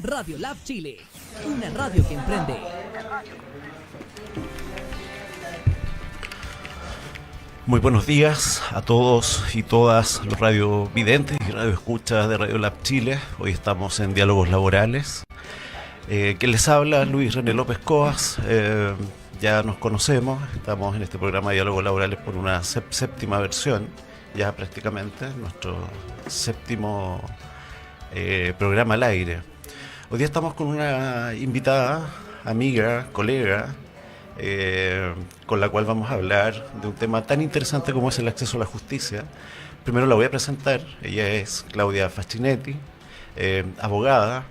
Radio Lab Chile, una radio que emprende. Muy buenos días a todos y todas los radiovidentes y radioescuchas de Radio Lab Chile. Hoy estamos en Diálogos Laborales. Quien les habla, Luis René López Coas. Ya nos conocemos, estamos en este programa de Diálogos Laborales por una séptima versión, ya prácticamente, nuestro séptimo programa al aire. Hoy día estamos con una invitada, amiga, colega, con la cual vamos a hablar de un tema tan interesante como es el acceso a la justicia. Primero la voy a presentar. Ella es Claudia Fascinetti, abogada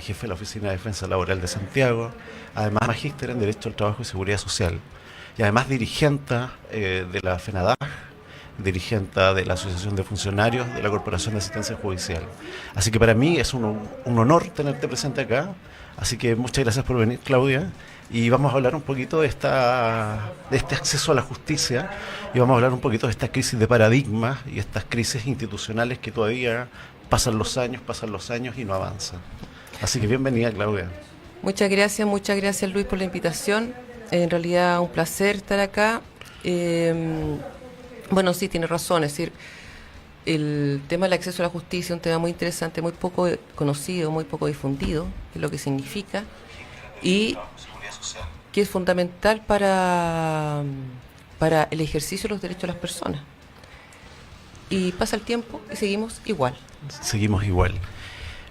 jefe de la Oficina de Defensa Laboral de Santiago, además magíster en Derecho al Trabajo y Seguridad Social, y además dirigente de la FENADAG, dirigente de la Asociación de Funcionarios de la Corporación de Asistencia Judicial. Así que para mí es un honor tenerte presente acá. Así que muchas gracias por venir, Claudia. Y vamos a hablar un poquito de este acceso a la justicia, y vamos a hablar un poquito de esta crisis de paradigmas y estas crisis institucionales que todavía pasan los años y no avanzan. Así que bienvenida, Claudia. Muchas gracias Luis por la invitación. En realidad un placer estar acá. Bueno, sí, tiene razón, es decir, el tema del acceso a la justicia es un tema muy interesante, muy poco conocido, muy poco difundido, que es lo que significa, y que es fundamental para el ejercicio de los derechos de las personas. Y pasa el tiempo y seguimos igual.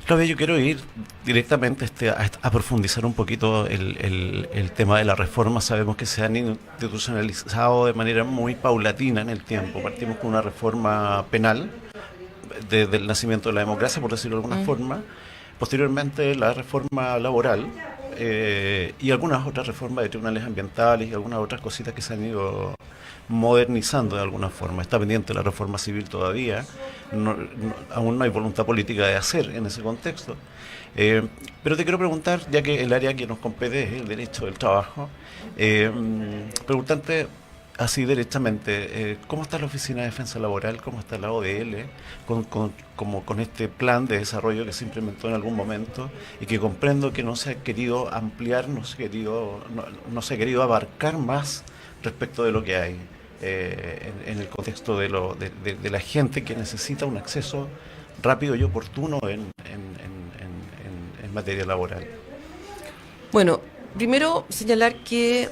Claudia, yo quiero ir directamente a profundizar un poquito el tema de la reforma. Sabemos que se han institucionalizado de manera muy paulatina en el tiempo. Partimos con una reforma penal desde el nacimiento de la democracia, por decirlo de alguna forma. Posteriormente la reforma laboral y algunas otras reformas de tribunales ambientales y algunas otras cositas que se han ido modernizando de alguna forma. Está pendiente la reforma civil todavía, aún no hay voluntad política de hacer en ese contexto. Pero te quiero preguntar, ya que el área que nos compete es el derecho del trabajo, preguntarte así directamente, ¿cómo está la Oficina de Defensa Laboral? ¿Cómo está la ODL? Con este plan de desarrollo que se implementó en algún momento y que comprendo que no se ha querido ampliar, no se ha querido abarcar más respecto de lo que hay en el contexto de la gente que necesita un acceso rápido y oportuno en materia laboral. Bueno, primero señalar que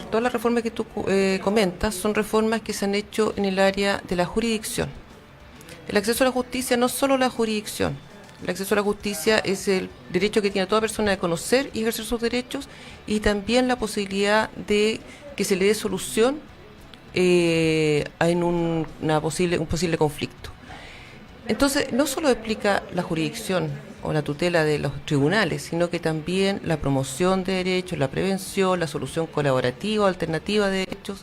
todas las reformas que tú comentas son reformas que se han hecho en el área de la jurisdicción. El acceso a la justicia no es solo la jurisdicción. El acceso a la justicia es el derecho que tiene toda persona de conocer y ejercer sus derechos, y también la posibilidad de que se le dé solución en un posible conflicto. Entonces, no solo explica la jurisdicción o la tutela de los tribunales, sino que también la promoción de derechos, la prevención, la solución colaborativa, alternativa de derechos,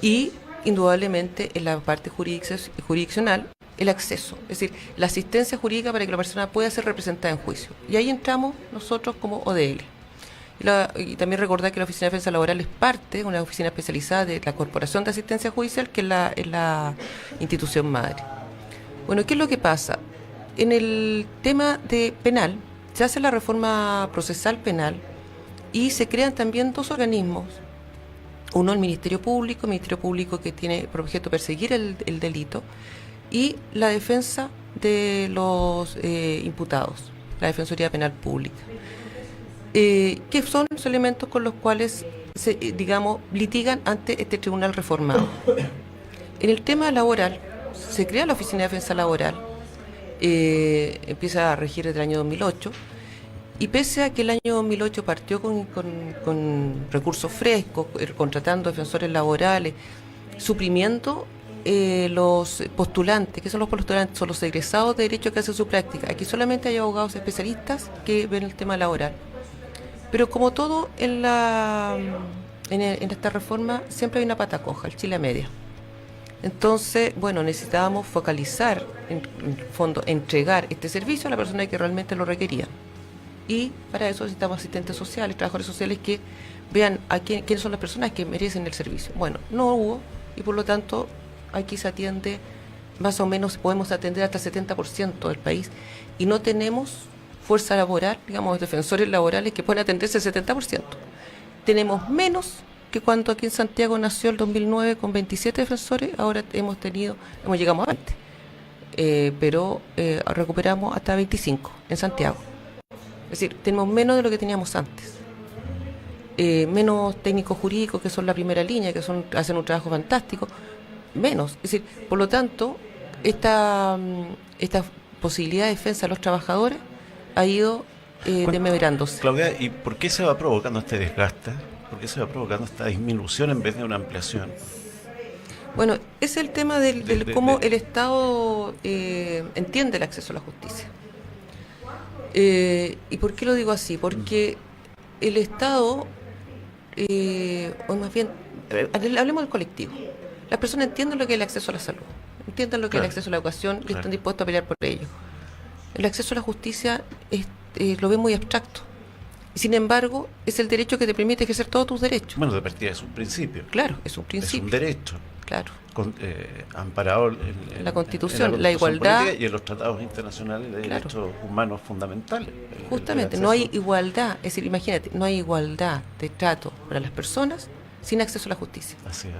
y indudablemente en la parte jurisdiccional el acceso, es decir, la asistencia jurídica para que la persona pueda ser representada en juicio. Y ahí entramos nosotros como ODL. Y también recordar que la Oficina de Defensa Laboral es parte, una oficina especializada de la Corporación de Asistencia Judicial, que es la institución madre. Bueno, ¿qué es lo que pasa? En el tema de penal, se hace la reforma procesal penal y se crean también dos organismos. Uno, el Ministerio Público que tiene por objeto perseguir el delito, y la defensa de los imputados, la Defensoría Penal Pública. Que son los elementos con los cuales litigan ante este tribunal reformado. En el tema laboral, se crea la Oficina de Defensa Laboral, empieza a regir desde el año 2008, y pese a que el año 2008 partió con recursos frescos, contratando defensores laborales, suprimiendo los postulantes. ¿Qué son los postulantes? Son los egresados de derecho que hacen su práctica. Aquí solamente hay abogados especialistas que ven el tema laboral. Pero como todo en esta reforma, siempre hay una pata coja, el Chile a media. Entonces, bueno, necesitábamos focalizar, en el fondo, entregar este servicio a la persona que realmente lo requería. Y para eso necesitamos asistentes sociales, trabajadores sociales que vean quiénes son las personas que merecen el servicio. Bueno, no hubo, y por lo tanto aquí se atiende, más o menos podemos atender hasta el 70% del país, y no tenemos fuerza laboral, digamos, defensores laborales que pueden atenderse el 70%. Tenemos menos que cuando aquí en Santiago nació el 2009 con 27 defensores, ahora llegado a 20, pero recuperamos hasta 25 en Santiago. Es decir, tenemos menos de lo que teníamos antes. Menos técnicos jurídicos, que son la primera línea, hacen un trabajo fantástico, menos. Es decir, por lo tanto, esta posibilidad de defensa de los trabajadores ha ido desmebrándose. Claudia, ¿y por qué se va provocando este desgaste? ¿Por qué se va provocando esta disminución en vez de una ampliación? Bueno, es el tema de cómo el Estado entiende el acceso a la justicia. ¿Y por qué lo digo así? Porque el Estado, o más bien, hablemos del colectivo. Las personas entienden lo que es el acceso a la salud, entienden lo que es el acceso a la educación y están dispuestos a pelear por ello. El acceso a la justicia lo ve muy abstracto. Y sin embargo, es el derecho que te permite ejercer todos tus derechos. Bueno, de partida es un principio. Claro, es un principio. Es un derecho. Claro. Amparado en la Constitución, la igualdad. Y en los tratados internacionales de derechos humanos fundamentales. Justamente, no hay igualdad. Es decir, imagínate, no hay igualdad de trato para las personas sin acceso a la justicia. Así es.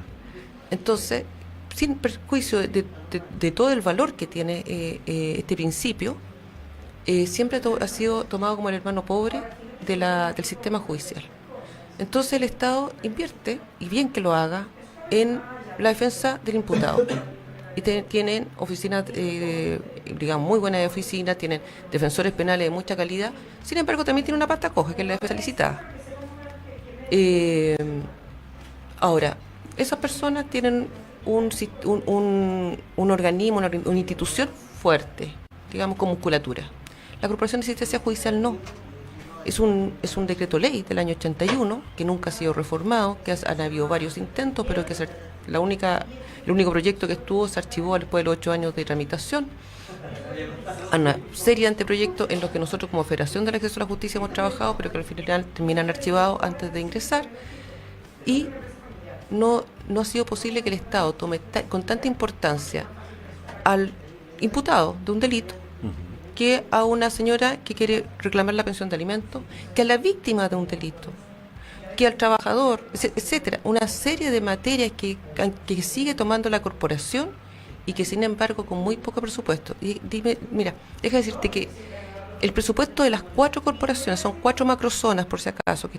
Entonces, sin perjuicio de todo el valor que tiene este principio, siempre ha sido tomado como el hermano pobre del sistema judicial. Entonces el Estado invierte, y bien que lo haga, en la defensa del imputado. Y tienen oficinas, digamos, muy buenas oficinas, tienen defensores penales de mucha calidad. Sin embargo, también tiene una pata coja, que es la defensa licitada. Ahora, esas personas tienen un organismo, una institución fuerte, digamos, con musculatura. La Corporación de Asistencia Judicial no. Es un decreto ley del año 81, que nunca ha sido reformado, que han habido varios intentos, pero que el único proyecto que estuvo se archivó después de los 8 años de tramitación. Hay una serie de anteproyectos en los que nosotros como Federación del Acceso a la Justicia hemos trabajado, pero que al final terminan archivados antes de ingresar. Y no ha sido posible que el Estado tome con tanta importancia al imputado de un delito, que a una señora que quiere reclamar la pensión de alimentos, que a la víctima de un delito, que al trabajador, etcétera. Una serie de materias que sigue tomando la corporación y que sin embargo con muy poco presupuesto. Y dime, mira, deja decirte que el presupuesto de las 4 corporaciones, son 4 macrozonas por si acaso,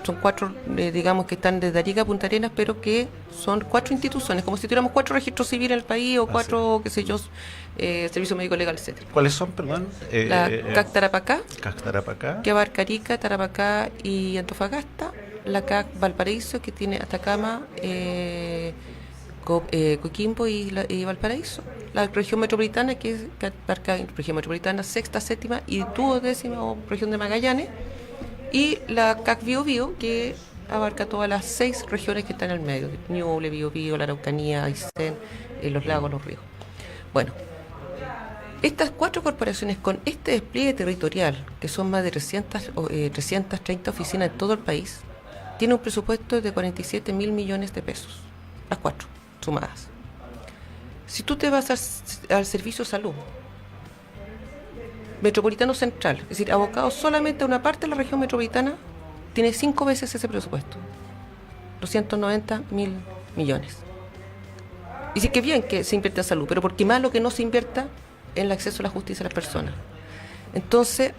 son 4, digamos, que están desde Arica a Punta Arenas, pero que son 4 instituciones, como si tuviéramos 4 registros civiles en el país o 4, qué sé yo, servicio médico legal, etcétera. ¿Cuáles son, perdón? La CAC Tarapacá, Tarapacá, que abarca Arica, Tarapacá y Antofagasta. La CAC Valparaíso, que tiene Atacama, Coquimbo y Valparaíso. La región metropolitana, que abarca región metropolitana sexta, séptima y duodécima, o región de Magallanes. Y la CAC Biobío, que abarca todas las 6 regiones que están en el medio: Ñuble, Biobío, la Araucanía, Aysén, los lagos, los ríos. Bueno, estas 4 corporaciones, con este despliegue territorial, que son más de 330 oficinas en todo el país, tienen un presupuesto de 47.000 millones de pesos, las 4 sumadas. Si tú te vas al servicio de salud metropolitano central, es decir, abocado solamente a una parte de la región metropolitana, tiene 5 veces ese presupuesto, 290.000 millones. Y sí que bien que se invierta en salud, pero porque malo que no se invierta en el acceso a la justicia a las personas. Entonces,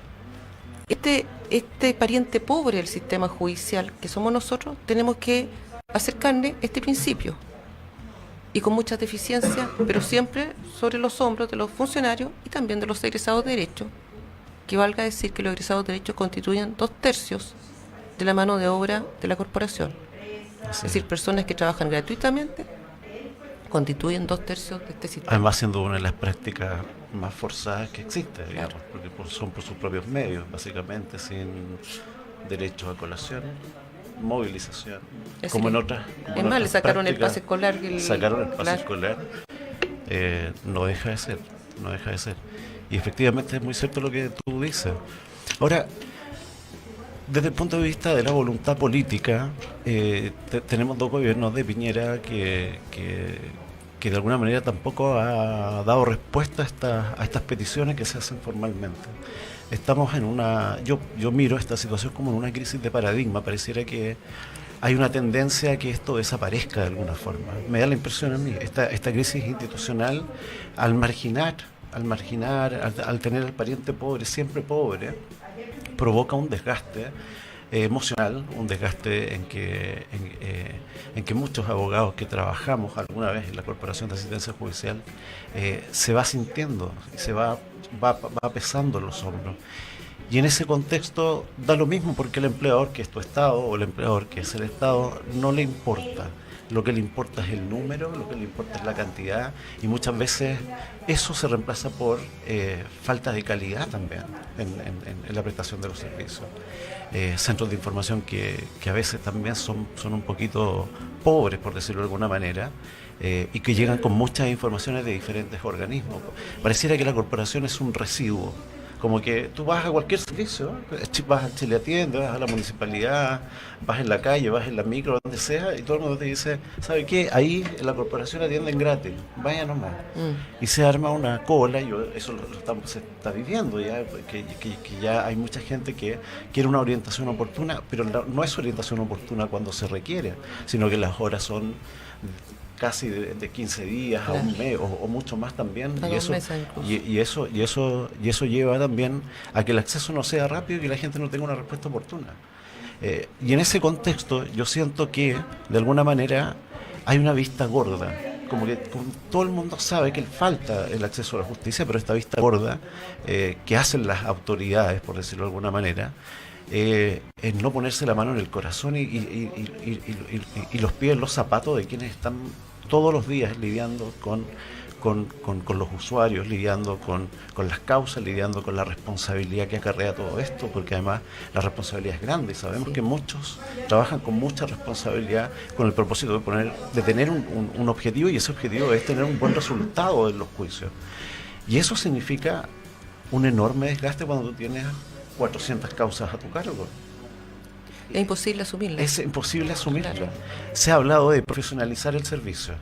este pariente pobre del sistema judicial que somos nosotros, tenemos que hacer carne este principio, y con muchas deficiencias, pero siempre sobre los hombros de los funcionarios y también de los egresados de derecho, que valga decir que los egresados de derecho constituyen 2/3 de la mano de obra de la corporación. Es decir, personas que trabajan gratuitamente constituyen 2/3 de este sistema. Además, siendo una de las prácticas más forzadas que existe, digamos, porque son por sus propios medios, básicamente, sin derecho a colación, movilización, como en otras. Es más, le sacaron el pase escolar. Escolar. No deja de ser. Y efectivamente es muy cierto lo que tú dices. Ahora, desde el punto de vista de la voluntad política, tenemos 2 gobiernos de Piñera que de alguna manera tampoco ha dado respuesta a estas peticiones que se hacen formalmente. estamos en una... Yo miro esta situación como en una crisis de paradigma. Pareciera que hay una tendencia a que esto desaparezca de alguna forma. Me da la impresión a mí, esta crisis institucional, al marginar, al tener al pariente pobre, siempre pobre, provoca un desgaste emocional, un desgaste en que muchos abogados que trabajamos alguna vez en la Corporación de Asistencia Judicial se va sintiendo, se va pesando en los hombros. Y en ese contexto da lo mismo porque el empleador que es tu Estado o el empleador que es el Estado no le importa. Lo que le importa es el número, lo que le importa es la cantidad y muchas veces eso se reemplaza por falta de calidad también en la prestación de los servicios. Centros de información que a veces también son un poquito pobres, por decirlo de alguna manera, y que llegan con muchas informaciones de diferentes organismos. Pareciera que la corporación es un residuo. Como que tú vas a cualquier servicio, vas a Chile Atiende, vas a la municipalidad, vas en la calle, vas en la micro, donde sea, y todo el mundo te dice, ¿sabe qué? Ahí en la corporación atienden gratis, vaya nomás. Y se arma una cola, y eso se está viviendo ya, que ya hay mucha gente que quiere una orientación oportuna, pero no es orientación oportuna cuando se requiere, sino que las horas son casi de 15 días a un mes o mucho más también, y eso lleva también a que el acceso no sea rápido y que la gente no tenga una respuesta oportuna. Y en ese contexto yo siento que de alguna manera hay una vista gorda, como que todo el mundo sabe que falta el acceso a la justicia, pero esta vista gorda que hacen las autoridades, por decirlo de alguna manera, en no ponerse la mano en el corazón y los pies en los zapatos de quienes están todos los días lidiando con los usuarios, lidiando con las causas, lidiando con la responsabilidad que acarrea todo esto, porque además la responsabilidad es grande y sabemos que muchos trabajan con mucha responsabilidad con el propósito de tener un objetivo, y ese objetivo es tener un buen resultado en los juicios. Y eso significa un enorme desgaste cuando tú tienes 400 causas a tu cargo. Es imposible asumirla. Es imposible asumirla. Claro. Se ha hablado de profesionalizar el servicio.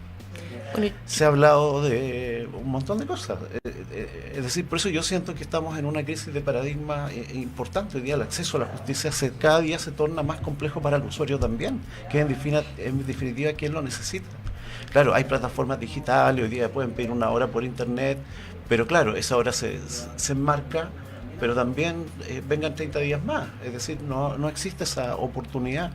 Bueno, se ha hablado de un montón de cosas. Es decir, por eso yo siento que estamos en una crisis de paradigma importante. Hoy día el acceso a la justicia cada día se torna más complejo para el usuario también, que en definitiva quien lo necesita. Claro, hay plataformas digitales, hoy día pueden pedir una hora por internet, pero claro, esa hora se enmarca, pero también vengan 30 días más, es decir, no existe esa oportunidad.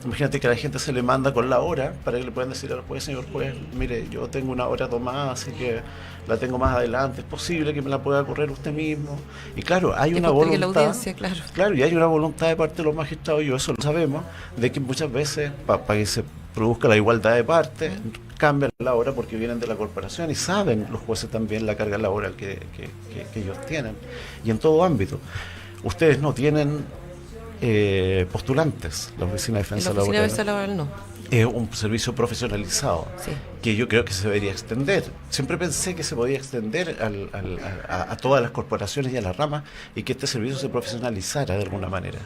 Imagínate que a la gente se le manda con la hora para que le puedan decir al juez, señor juez, mire, yo tengo una hora tomada, así que la tengo más adelante, es posible que me la pueda correr usted mismo. Y claro, hay una voluntad, la audiencia, claro, y hay una voluntad de parte de los magistrados, y eso lo sabemos, de que muchas veces, para que se produzca la igualdad de partes, cambian la hora porque vienen de la corporación y saben los jueces también la carga laboral que ellos tienen. Y en todo ámbito. Ustedes no tienen postulantes, la Oficina de Defensa Laboral. La Oficina de Defensa Laboral no. Es un servicio profesionalizado, sí, que yo creo que se debería extender. Siempre pensé que se podía extender a todas las corporaciones y a las ramas, y que este servicio se profesionalizara de alguna manera.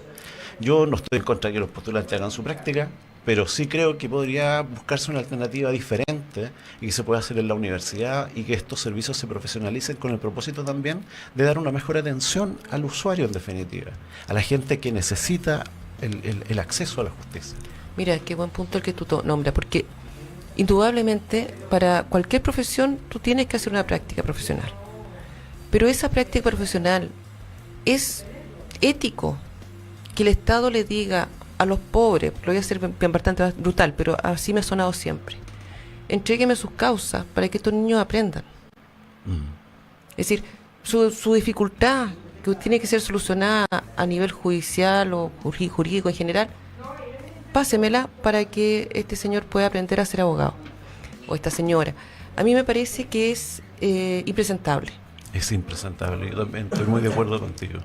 Yo no estoy en contra de que los postulantes hagan su práctica, pero sí creo que podría buscarse una alternativa diferente y que se pueda hacer en la universidad, y que estos servicios se profesionalicen con el propósito también de dar una mejor atención al usuario, en definitiva, a la gente que necesita el acceso a la justicia. Mira, qué buen punto el que tú nombras, porque indudablemente para cualquier profesión tú tienes que hacer una práctica profesional, pero esa práctica profesional es ético que el Estado le diga a los pobres, lo voy a hacer bastante brutal, pero así me ha sonado siempre: entrégueme sus causas para que estos niños aprendan. Es decir, su dificultad, que tiene que ser solucionada a nivel judicial o jurídico en general, pásemela para que este señor pueda aprender a ser abogado, o esta señora. A mí me parece que es impresentable. Es impresentable, yo también estoy muy de acuerdo contigo.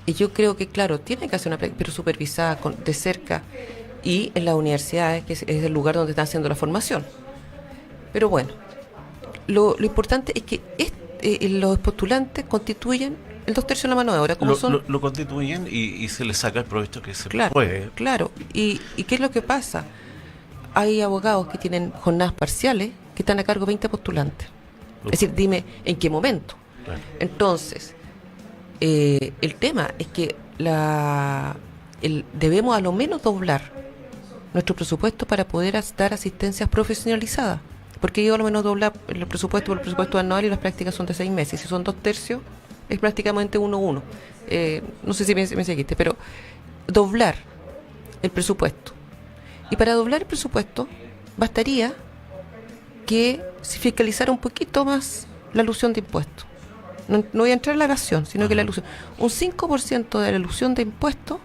Y yo creo que, claro, tiene que hacer una práctica, pero supervisada de cerca, y en las universidades, que es el lugar donde están haciendo la formación. Pero bueno, lo importante es que los postulantes constituyen el 2/3 de la mano de obra. Lo constituyen y se les saca el provecho que se puede. Claro, ¿Y qué es lo que pasa? Hay abogados que tienen jornadas parciales que están a cargo de 20 postulantes. Es decir, dime, ¿en qué momento? Claro. Entonces, El tema es que debemos a lo menos doblar nuestro presupuesto para poder dar asistencias profesionalizadas. Porque yo a lo menos doblar el presupuesto anual y las prácticas son de 6 meses. Si son 2/3, es prácticamente 1-1. No sé si me seguiste, pero doblar el presupuesto. Y para doblar el presupuesto, bastaría que se fiscalizara un poquito más la elusión de impuestos. No voy a entrar en la evasión, sino que la elusión. Un 5% de la elusión de impuestos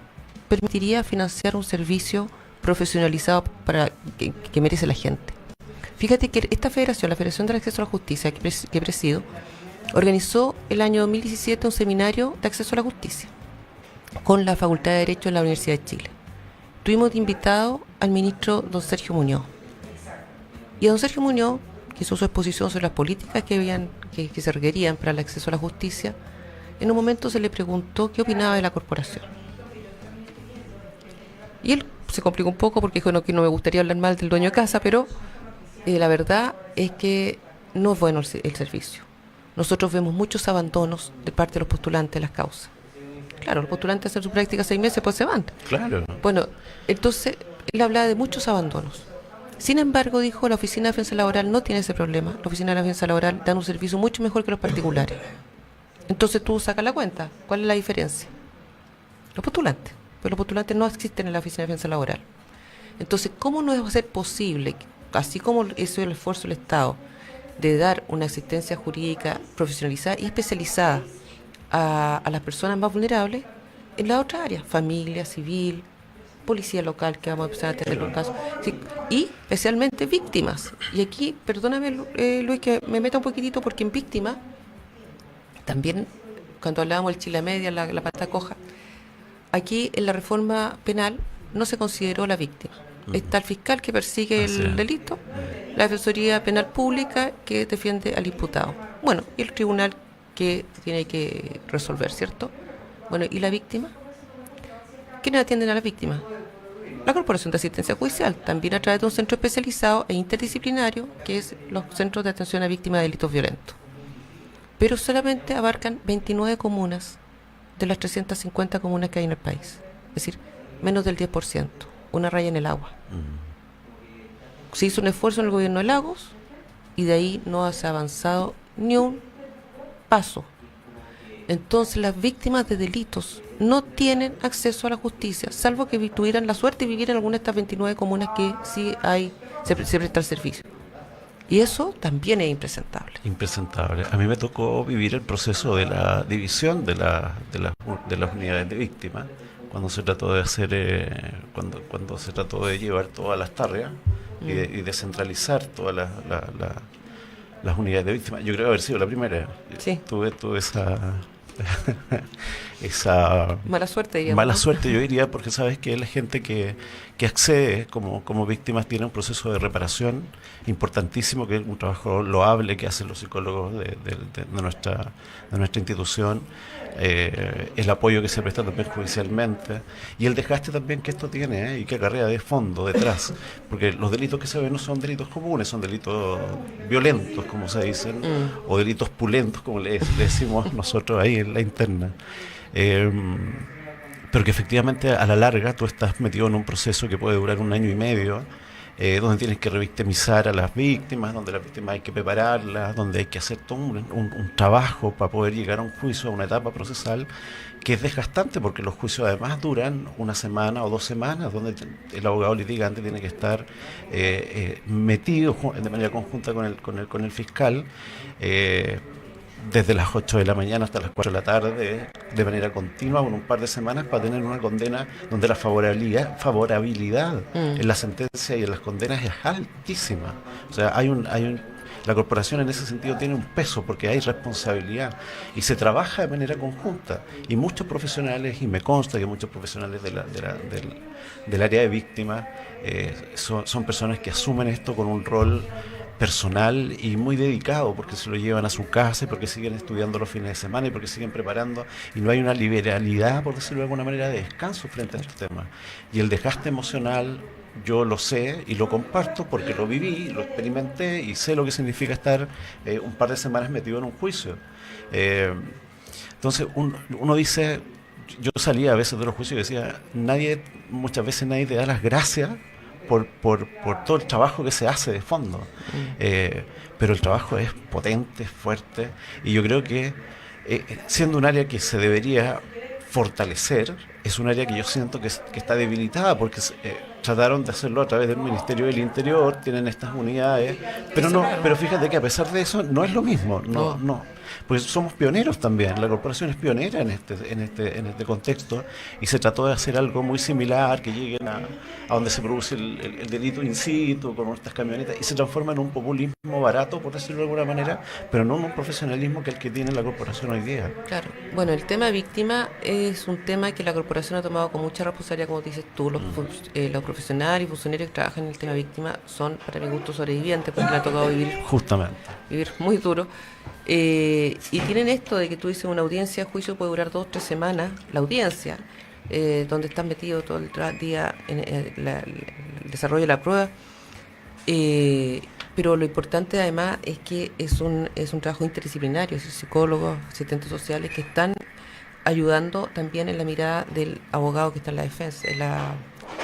permitiría financiar un servicio profesionalizado para que merece la gente. Fíjate que esta federación, la Federación del Acceso a la Justicia, que presido, organizó el año 2017 un seminario de acceso a la justicia con la Facultad de Derecho de la Universidad de Chile. Tuvimos de invitado al ministro don Sergio Muñoz. Y a don Sergio Muñoz, que hizo su exposición sobre las políticas que se requerían para el acceso a la justicia, en un momento se le preguntó qué opinaba de la corporación. Y él se complicó un poco porque dijo que no me gustaría hablar mal del dueño de casa, pero la verdad es que no es bueno el servicio. Nosotros vemos muchos abandonos de parte de los postulantes de las causas. Claro, los postulantes hacen su práctica 6 meses, pues se van. Claro. Bueno, entonces él hablaba de muchos abandonos. Sin embargo, dijo, la Oficina de Defensa Laboral no tiene ese problema. La Oficina de Defensa Laboral da un servicio mucho mejor que los particulares. Entonces tú sacas la cuenta. ¿Cuál es la diferencia? Los postulantes. Pues los postulantes no existen en la Oficina de Defensa Laboral. Entonces, ¿cómo no va a ser posible, así como eso es el esfuerzo del Estado, de dar una asistencia jurídica profesionalizada y especializada a las personas más vulnerables en la otra área? Familia, civil, policía local, que vamos a empezar a atender los casos, sí, y especialmente víctimas. Y aquí, perdóname Luis, que me meta un poquitito, porque en víctimas, también cuando hablábamos del Chile Media, la pata coja, aquí en la reforma penal no se consideró la víctima. Está el fiscal que persigue el delito, la Defensoría Penal Pública que defiende al imputado. Bueno, y el tribunal que tiene que resolver, ¿cierto? Bueno, ¿y la víctima? ¿Quiénes atienden a la víctima? La Corporación de Asistencia Judicial, también a través de un centro especializado e interdisciplinario, que es los Centros de Atención a Víctimas de Delitos Violentos. Pero solamente abarcan 29 comunas de las 350 comunas que hay en el país. Es decir, menos del 10%, una raya en el agua. Se hizo un esfuerzo en el gobierno de Lagos y de ahí no se ha avanzado ni un paso. Entonces las víctimas de delitos no tienen acceso a la justicia, salvo que tuvieran la suerte de vivir en alguna de estas 29 comunas que sí se presta el servicio. Y eso también es impresentable. Impresentable. A mí me tocó vivir el proceso de la división de las unidades de víctimas, cuando se trató de hacer, cuando se trató de llevar todas las tareas y descentralizar todas las unidades de víctimas. Yo creo haber sido la primera. Sí. Tuve esa mala suerte, digamos. Mala suerte, yo diría, porque sabes que la gente que accede como víctimas tiene un proceso de reparación importantísimo, que es un trabajo loable que hacen los psicólogos de nuestra institución, el apoyo que se presta también judicialmente y el desgaste también que esto tiene y que acarrea de fondo detrás, porque los delitos que se ven no son delitos comunes, son delitos violentos, como se dicen, o delitos pulentos, como le decimos nosotros ahí en la interna. Pero que efectivamente a la larga tú estás metido en un proceso que puede durar 1 año y medio, donde tienes que revictimizar a las víctimas, donde las víctimas hay que prepararlas, donde hay que hacer todo un trabajo para poder llegar a un juicio, a una etapa procesal que es desgastante, porque los juicios además duran 1 semana o 2 semanas, donde el abogado litigante tiene que estar metido de manera conjunta con el fiscal, desde las 8 de la mañana hasta las 4 de la tarde, de manera continua, con un par de semanas, para tener una condena donde la favorabilidad en la sentencia y en las condenas es altísima. O sea, la corporación en ese sentido tiene un peso, porque hay responsabilidad y se trabaja de manera conjunta. Y muchos profesionales, y me consta que muchos profesionales del área de víctimas son personas que asumen esto con un rol personal y muy dedicado, porque se lo llevan a su casa y porque siguen estudiando los fines de semana y porque siguen preparando, y no hay una liberalidad, por decirlo de alguna manera, de descanso frente a estos temas. Y el desgaste emocional, yo lo sé y lo comparto porque lo viví, lo experimenté y sé lo que significa estar un par de semanas metido en un juicio. Entonces uno dice, yo salía a veces de los juicios y decía, muchas veces nadie te da las gracias por todo el trabajo que se hace de fondo. Pero el trabajo es potente, es fuerte, y yo creo que siendo un área que se debería fortalecer, es un área que yo siento que está debilitada porque trataron de hacerlo a través del Ministerio del Interior, tienen estas unidades, pero fíjate que a pesar de eso no es lo mismo, no, pues somos pioneros también, la corporación es pionera en este contexto, y se trató de hacer algo muy similar, que lleguen a donde se produce el delito in situ, con estas camionetas, y se transforma en un populismo barato, por decirlo de alguna manera, pero no en un profesionalismo que el que tiene la corporación hoy día. Claro. Bueno, el tema víctima es un tema que la corporación ha tomado con mucha responsabilidad, como dices tú. Los profesionales y funcionarios que trabajan en el tema víctima son, para mi gusto, sobrevivientes, porque le ha tocado vivir muy duro. Y tienen esto de que tú dices, una audiencia de juicio puede durar 2 o 3 semanas, la audiencia, donde están metidos todo el día en el desarrollo de la prueba. Pero lo importante además es que es un trabajo interdisciplinario, psicólogos, asistentes sociales que están ayudando también en la mirada del abogado que está en la defensa, la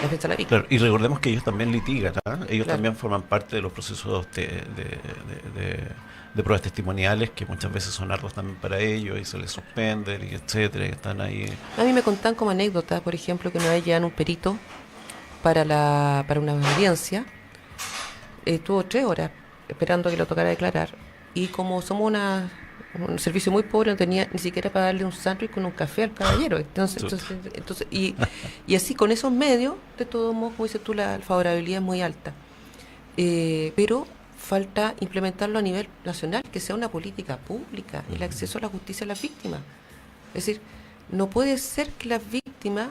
defensa de la víctima. Claro, y recordemos que ellos también litigan, ellos Claro. también forman parte de los procesos de pruebas testimoniales, que muchas veces son arduos también para ellos, y se les suspenden, y etcétera, y están ahí. A mí me contan como anécdota, por ejemplo, que una vez llevan un perito para una audiencia, estuvo 3 horas esperando que lo tocara declarar, y como somos un servicio muy pobre, no tenía ni siquiera para darle un sándwich con un café al caballero. Entonces y así con esos medios, de todos modos, como dices tú, la favorabilidad es muy alta. Pero falta implementarlo a nivel nacional, que sea una política pública, el acceso a la justicia a las víctimas. Es decir, no puede ser que las víctimas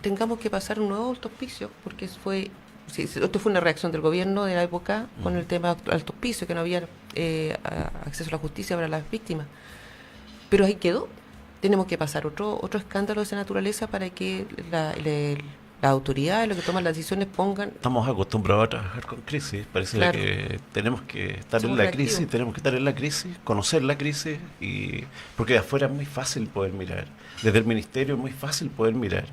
tengamos que pasar un nuevo alto hospicio, porque esto fue una reacción del gobierno de la época con el tema alto hospicio, que no había acceso a la justicia para las víctimas. Pero ahí quedó. Tenemos que pasar otro escándalo de esa naturaleza para que las autoridades, los que toman las decisiones, pongan... Estamos acostumbrados a trabajar con crisis, parece Claro. que tenemos que estar Somos en la reactivos. crisis, tenemos que estar en la crisis, conocer la crisis, porque de afuera es muy fácil poder mirar, desde el ministerio es muy fácil poder mirar,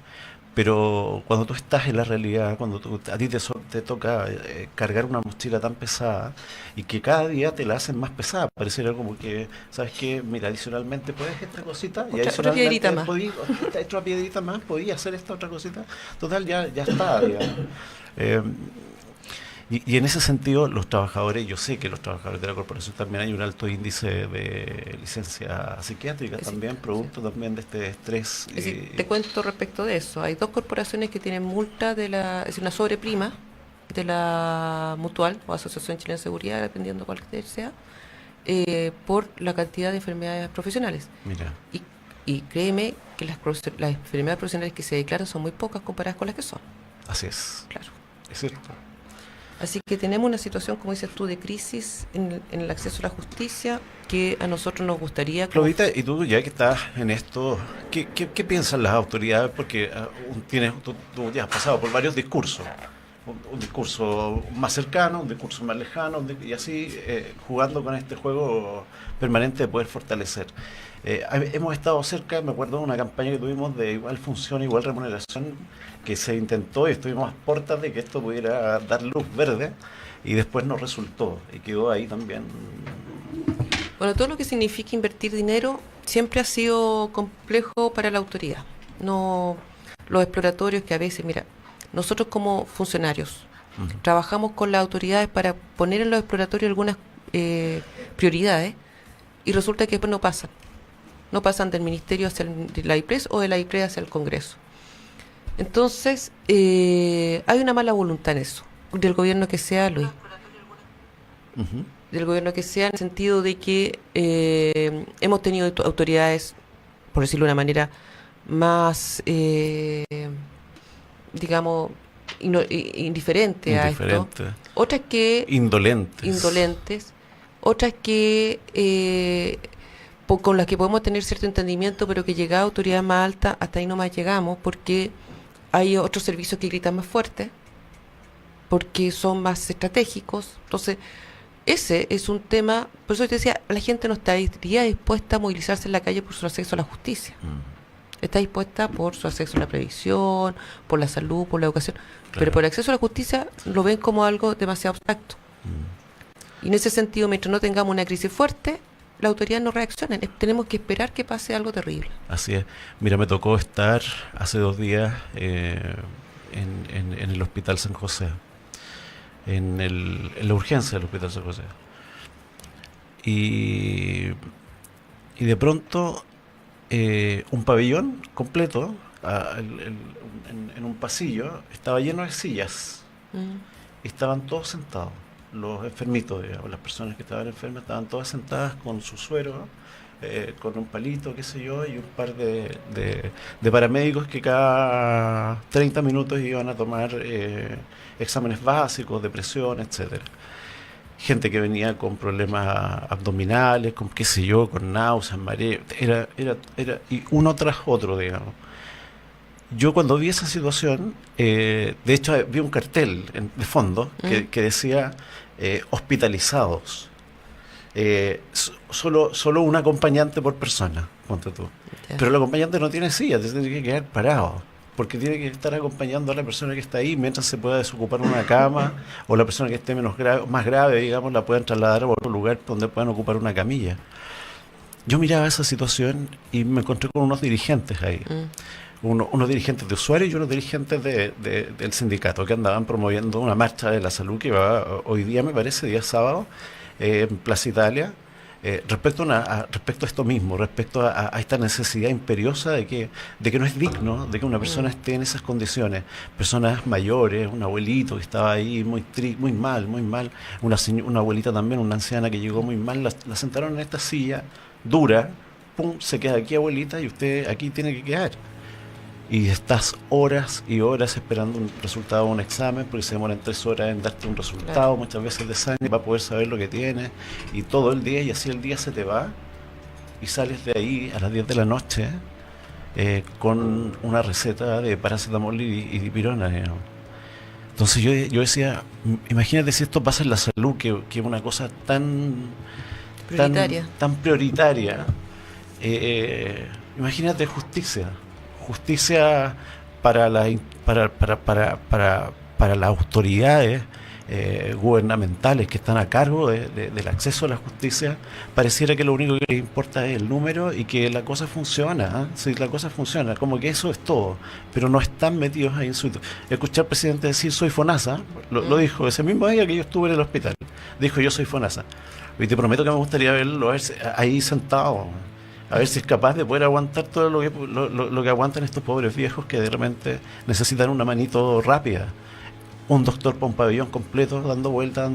pero cuando tú estás en la realidad, cuando a ti te toca cargar una mochila tan pesada, y que cada día te la hacen más pesada, pareciera como que, ¿sabes qué? Mira, adicionalmente puedes esta cosita, y Otra piedrita más. otra piedrita más, podías hacer esta otra cosita, total, ya está, digamos. Y en ese sentido, los trabajadores, yo sé que los trabajadores de la corporación también hay un alto índice de licencia psiquiátrica, también, producto también de este estrés. Es decir, te cuento respecto de eso. Hay 2 corporaciones que tienen multa es decir, una sobreprima de la Mutual o Asociación Chilena de Seguridad, dependiendo cuál sea, por la cantidad de enfermedades profesionales. Mira, Y créeme que las enfermedades profesionales que se declaran son muy pocas comparadas con las que son. así es, Claro. es cierto. Así que tenemos una situación, como dices tú, de crisis en el acceso a la justicia que a nosotros nos gustaría... Claudita, y tú ya que estás en esto, ¿qué piensan las autoridades? Porque tú ya has pasado por varios discursos. Un discurso más cercano, un discurso más lejano, y así jugando con este juego permanente de poder fortalecer. Hemos estado cerca, me acuerdo de una campaña que tuvimos de igual función, igual remuneración, que se intentó y estuvimos a puertas de que esto pudiera dar luz verde, y después no resultó, y quedó ahí también. Bueno, todo lo que significa invertir dinero siempre ha sido complejo para la autoridad. No, los exploratorios que a veces, mira, nosotros como funcionarios trabajamos con las autoridades para poner en los exploratorios algunas prioridades, y resulta que después no pasan del ministerio hacia la IPRES o de la IPRES hacia el Congreso. Entonces, hay una mala voluntad en eso, del gobierno que sea, Luis. Del gobierno que sea, en el sentido de que hemos tenido autoridades, por decirlo de una manera, más, digamos, indiferentes a esto. Otras que... Indolentes. Otras que... con las que podemos tener cierto entendimiento, pero que llegada a autoridad más alta, hasta ahí no más llegamos, porque hay otros servicios que gritan más fuerte, porque son más estratégicos. Entonces, ese es un tema, por eso te decía, la gente no estaría dispuesta a movilizarse en la calle por su acceso a la justicia. Está dispuesta por su acceso a la previsión, por la salud, por la educación, pero por el acceso a la justicia lo ven como algo demasiado abstracto. Y en ese sentido, mientras no tengamos una crisis fuerte, las autoridades no reaccionan. Tenemos que esperar que pase algo terrible. Así es. Mira, me tocó estar hace 2 días en el Hospital San José, en la urgencia del Hospital San José. Y de pronto, un pabellón completo, en un pasillo, estaba lleno de sillas. Y estaban todos sentados. Los enfermitos, digamos, las personas que estaban enfermas estaban todas sentadas con su suero, con un palito, qué sé yo, y un par de paramédicos que cada 30 minutos iban a tomar exámenes básicos de presión, etcétera. Gente que venía con problemas abdominales, con qué sé yo, con náuseas, mareo, era y uno tras otro, digamos. Yo cuando vi esa situación, de hecho vi un cartel de fondo que decía hospitalizados. Solo un acompañante por persona, ponte tú. Ya. Pero el acompañante no tiene silla, te tiene que quedar parado, porque tiene que estar acompañando a la persona que está ahí mientras se pueda desocupar una cama, o la persona que esté más grave, digamos, la puedan trasladar a otro lugar donde puedan ocupar una camilla. Yo miraba esa situación y me encontré con unos dirigentes ahí. Unos dirigentes de usuarios y unos dirigentes del sindicato que andaban promoviendo una marcha de la salud que va hoy día, me parece, día sábado, en Plaza Italia, respecto a esto mismo, respecto a esta necesidad imperiosa de que no es digno de que una persona esté en esas condiciones. Personas mayores, un abuelito que estaba ahí muy mal, una abuelita también, una anciana que llegó muy mal, la sentaron en esta silla dura, pum, se queda aquí abuelita y usted aquí tiene que quedar. Y estás horas y horas esperando un resultado de un examen, porque se demoran 3 horas en darte un resultado, muchas veces de sangre, para poder saber lo que tienes, y todo el día, y así el día se te va, y sales de ahí a las 10 de la noche con una receta de paracetamol y dipirona, digamos. Entonces yo decía, imagínate si esto pasa en la salud, que es una cosa tan prioritaria. Imagínate justicia para las autoridades gubernamentales que están a cargo del acceso a la justicia. Pareciera que lo único que les importa es el número y que la cosa funciona, sí, la cosa funciona, como que eso es todo, pero no están metidos ahí en su... Escuché al presidente decir soy FONASA, lo dijo ese mismo día que yo estuve en el hospital, dijo yo soy FONASA, y te prometo que me gustaría verlo ahí sentado, a ver si es capaz de poder aguantar todo lo que aguantan estos pobres viejos que de repente necesitan una manito rápida. Un doctor para un pabellón completo, dando vuelta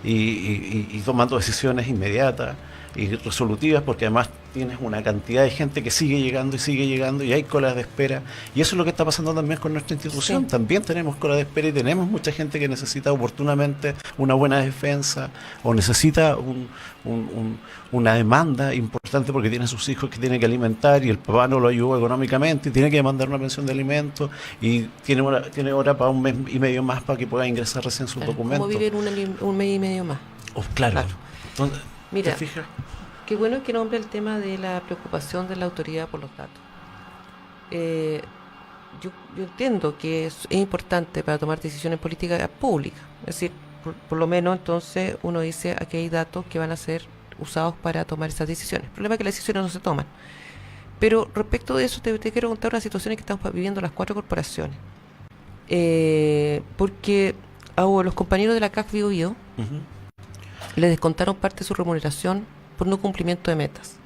y tomando decisiones inmediatas y resolutivas, porque además tienes una cantidad de gente que sigue llegando y hay colas de espera, y eso es lo que está pasando también con nuestra institución. Sí. También tenemos colas de espera y tenemos mucha gente que necesita oportunamente una buena defensa o necesita una demanda importante porque tiene sus hijos que tiene que alimentar y el papá no lo ayuda económicamente y tiene que mandar una pensión de alimentos y tiene hora para 1 mes y medio más para que pueda ingresar recién sus documentos. ¿Cómo vivir un mes y medio más? Claro. Entonces, mira, ¿te fijas? Qué bueno que nombre el tema de la preocupación de la autoridad por los datos. Yo entiendo que es importante para tomar decisiones políticas públicas. Es decir, por lo menos entonces uno dice aquí hay datos que van a ser usados para tomar esas decisiones. El problema es que las decisiones no se toman. Pero respecto de eso te quiero contar una situación que estamos viviendo las 4 corporaciones. Porque a los compañeros de la CAC Biobío les descontaron parte de su remuneración por no cumplimiento de metas.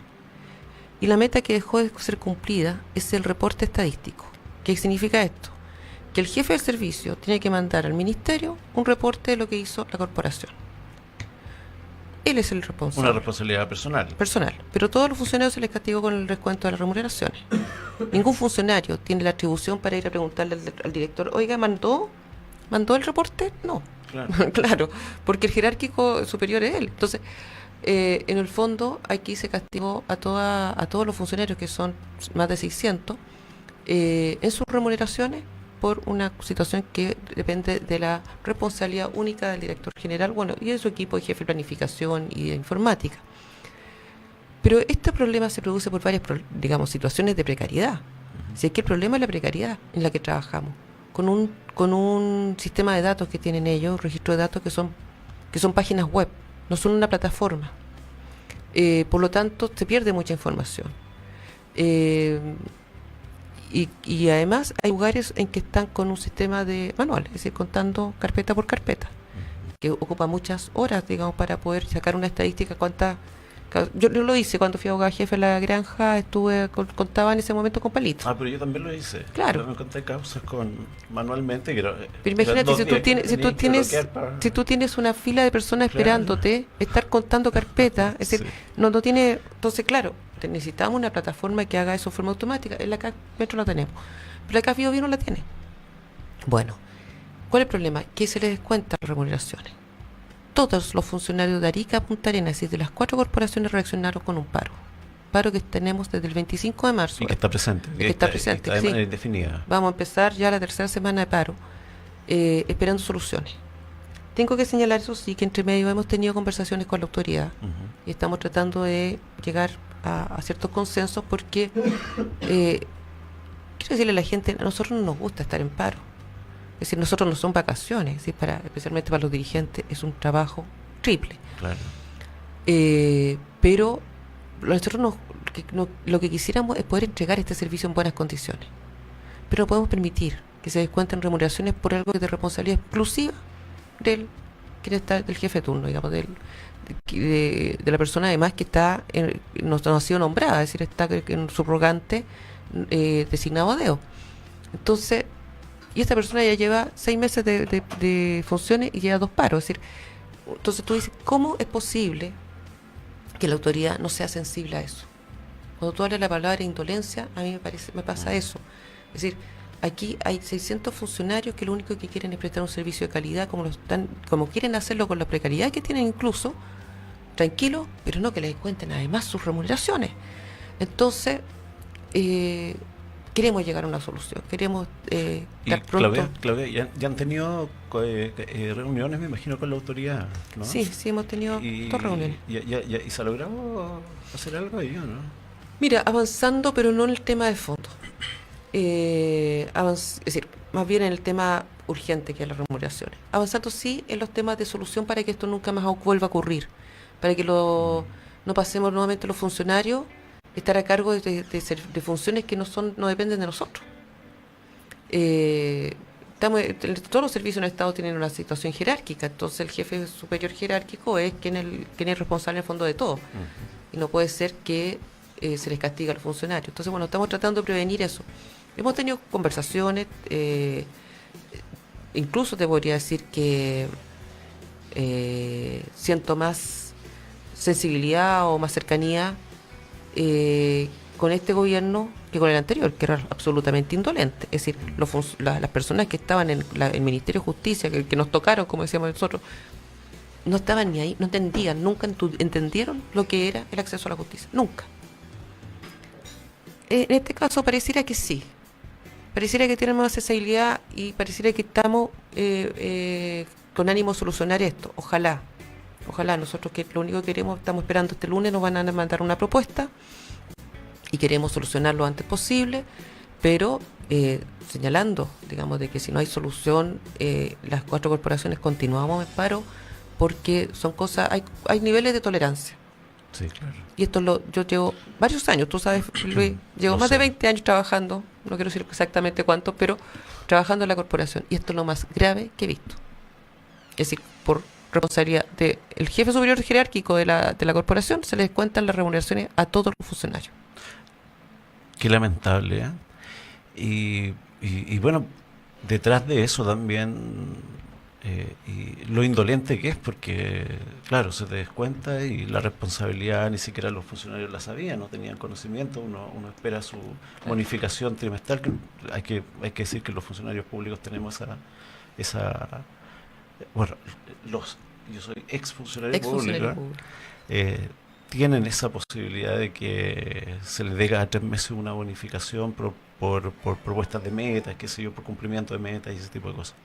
Y la meta que dejó de ser cumplida es el reporte estadístico. ¿Qué significa esto? Que el jefe del servicio tiene que mandar al ministerio un reporte de lo que hizo la corporación. Él es el responsable. Una responsabilidad personal. Pero todos los funcionarios se les castigó con el descuento de las remuneraciones. Ningún funcionario tiene la atribución para ir a preguntarle al director, oiga, ¿mandó el reporte? No. Claro. Claro, porque el jerárquico superior es él. Entonces, en el fondo, aquí se castigó a todos los funcionarios, que son más de 600, en sus remuneraciones por una situación que depende de la responsabilidad única del director general, bueno, y de su equipo de jefe de planificación y de informática. Pero este problema se produce por varias, digamos, situaciones de precariedad. Si es que el problema es la precariedad en la que trabajamos, con un sistema de datos que tienen ellos, registro de datos que son páginas web, no son una plataforma. Por lo tanto, se pierde mucha información. Y además hay lugares en que están con un sistema de manual, es decir, contando carpeta por carpeta, que ocupa muchas horas, digamos, para poder sacar una estadística. Yo lo hice cuando fui abogada jefe de la granja, contaba en ese momento con palitos. Pero yo también lo hice. Claro. Yo me conté causas manualmente. Pero imagínate, si tú tienes una fila de personas esperándote, estar contando carpetas, es decir, no tiene. Entonces, claro, necesitamos una plataforma que haga eso de forma automática. En la CAC Metro la tenemos, pero la CAC Biobío no la tiene. Bueno, ¿cuál es el problema? Que se les descuentan las remuneraciones. Todos los funcionarios de Arica a Punta Arenas, es decir, de las 4 corporaciones, reaccionaron con un paro que tenemos desde el 25 de marzo. Y que está presente. Está presente, sí. Definida. Vamos a empezar ya la tercera semana de paro, esperando soluciones. Tengo que señalar, eso sí, que entre medio hemos tenido conversaciones con la autoridad y estamos tratando de llegar a ciertos consensos porque, quiero decirle a la gente, a nosotros no nos gusta estar en paro. Es decir, nosotros no son vacaciones, es decir, especialmente para los dirigentes es un trabajo triple. Claro. Pero nosotros lo que quisiéramos es poder entregar este servicio en buenas condiciones. Pero no podemos permitir que se descuenten remuneraciones por algo que es de responsabilidad exclusiva del jefe de turno, digamos, de la persona además que no ha sido nombrada, es decir, está en subrogante designado a dedo. Entonces, y esta persona ya lleva 6 meses de funciones y lleva 2 paros. Es decir, entonces tú dices, ¿cómo es posible que la autoridad no sea sensible a eso? Cuando tú hablas la palabra indolencia, a mí me pasa eso. Es decir, aquí hay 600 funcionarios que lo único que quieren es prestar un servicio de calidad, como quieren hacerlo con la precariedad que tienen incluso, tranquilo, pero no que les cuenten además sus remuneraciones. Entonces, queremos llegar a una solución, queremos dar pronto. Claudia, ya han tenido reuniones, me imagino, con la autoridad, ¿no? Sí, hemos tenido 2 reuniones. ¿Y se ha logrado hacer algo ahí o no? Mira, avanzando, pero no en el tema de fondo. Es decir, más bien en el tema urgente que es las remuneraciones. Avanzando sí en los temas de solución para que esto nunca más vuelva a ocurrir, para que no pasemos nuevamente los funcionarios estar a cargo de funciones que no dependen de nosotros. Todos los servicios en el Estado tienen una situación jerárquica, entonces el jefe superior jerárquico es quien es responsable en el fondo de todo. Y no puede ser que se les castigue a los funcionarios. Entonces, bueno, estamos tratando de prevenir eso. Hemos tenido conversaciones, incluso te podría decir que siento más sensibilidad o más cercanía con este gobierno que con el anterior, que era absolutamente indolente. Es decir, las personas que estaban en el Ministerio de Justicia, que nos tocaron, como decíamos nosotros, no estaban ni ahí, no entendían, nunca entendieron lo que era el acceso a la justicia, nunca. En este caso pareciera que sí, pareciera que tenemos accesibilidad y pareciera que estamos con ánimo de solucionar esto. Ojalá nosotros, que lo único que queremos, estamos esperando este lunes, nos van a mandar una propuesta y queremos solucionar lo antes posible, pero señalando, digamos, de que si no hay solución, las 4 corporaciones continuamos en paro, porque son cosas, hay niveles de tolerancia. Sí, claro. Y esto yo llevo varios años, tú sabes, Luis, llevo más de 20 años trabajando, no quiero decir exactamente cuántos, pero trabajando en la corporación, y esto es lo más grave que he visto. Es decir, por responsabilidad del jefe superior jerárquico de la corporación, se les cuentan las remuneraciones a todos los funcionarios. Qué lamentable, ¿eh? Y bueno, detrás de eso también y lo indolente que es, porque claro, se te descuenta y la responsabilidad ni siquiera los funcionarios la sabían, no tenían conocimiento. Uno espera su bonificación trimestral, que hay que decir que los funcionarios públicos tenemos esa bueno, yo soy ex funcionario público, tienen esa posibilidad de que se les dé cada 3 meses una bonificación por propuestas de metas, qué sé yo, por cumplimiento de metas y ese tipo de cosas.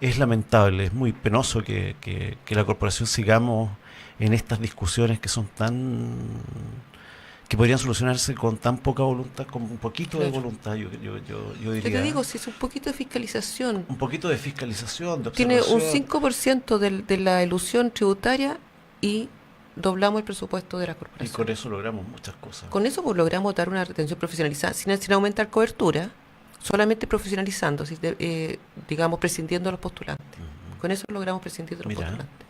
Es lamentable, es muy penoso que la corporación sigamos en estas discusiones que son que podrían solucionarse con tan poca voluntad, con un poquito de Claro. voluntad, yo Yo te diría. digo, si es un poquito de fiscalización, Un poquito de fiscalización, de tiene un observación. 5% de la ilusión tributaria y doblamos el presupuesto de la Y corporación. con eso logramos muchas cosas. Con eso pues, logramos dar una retención profesionalizada, sin aumentar cobertura, solamente profesionalizando, digamos, prescindiendo de los postulantes. Ujú. Con eso logramos prescindir de los Mira, postulantes.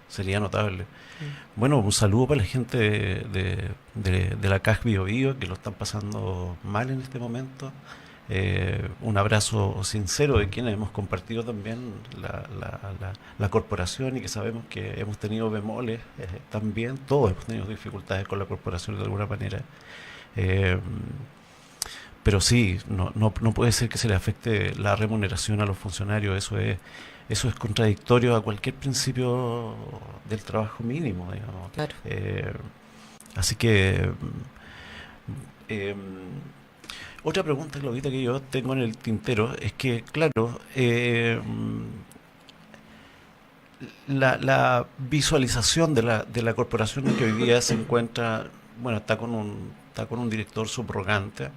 sería notable. Mm. Bueno, un saludo para la gente de la CAJ Bio Bio, que lo están pasando mal en este momento. Un abrazo sincero de quienes hemos compartido también la corporación y que sabemos que hemos tenido bemoles también. Todos hemos tenido dificultades con la corporación de alguna manera. Eh, pero sí, no puede ser que se le afecte la remuneración a los funcionarios. Eso es contradictorio a cualquier principio del trabajo mínimo, digamos. Claro. Así que eh, otra pregunta, Claudita, que yo tengo en el tintero es que, claro, la visualización de la corporación que hoy día se encuentra, bueno, está con un director subrogante,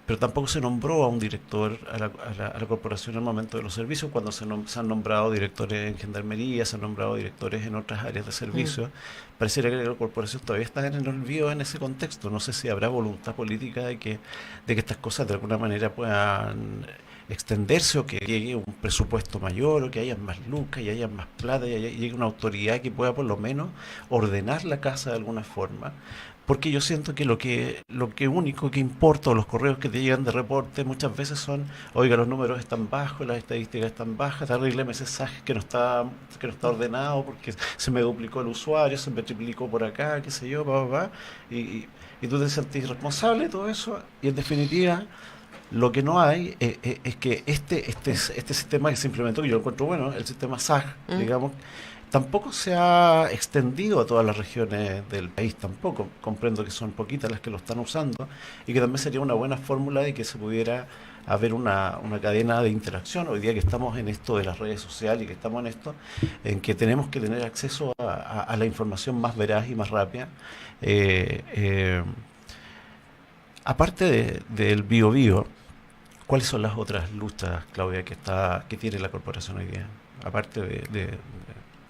pero tampoco se nombró a un director a la corporación en el momento de los servicios, cuando se han nombrado directores en gendarmería, se han nombrado directores en otras áreas de Mm. servicio. Pareciera que la corporación todavía está en el olvido en ese contexto. No sé si habrá voluntad política de que estas cosas de alguna manera puedan extenderse, o que llegue un presupuesto mayor, o que haya más lucas y haya más plata y llegue una autoridad que pueda por lo menos ordenar la casa de alguna forma. Porque yo siento que lo que único que importa, o los correos que te llegan de reporte muchas veces son: oiga, los números están bajos, las estadísticas están bajas, arrégleme ese mensaje que no está ordenado porque se me duplicó el usuario, se me triplicó por acá, qué sé yo, y tú te sentís responsable de todo eso. Y en definitiva, lo que no hay es que este sistema que se implementó, que yo lo encuentro bueno, el sistema SAG, Mm. digamos, tampoco se ha extendido a todas las regiones del país, tampoco. Comprendo que son poquitas las que lo están usando, y que también sería una buena fórmula de que se pudiera haber una cadena de interacción. Hoy día que estamos en esto de las redes sociales y que estamos en esto, en que tenemos que tener acceso a la información más veraz y más rápida. eh, eh, Aparte del Bio Bio, ¿cuáles son las otras luchas, Claudia, que tiene la corporación hoy día? Aparte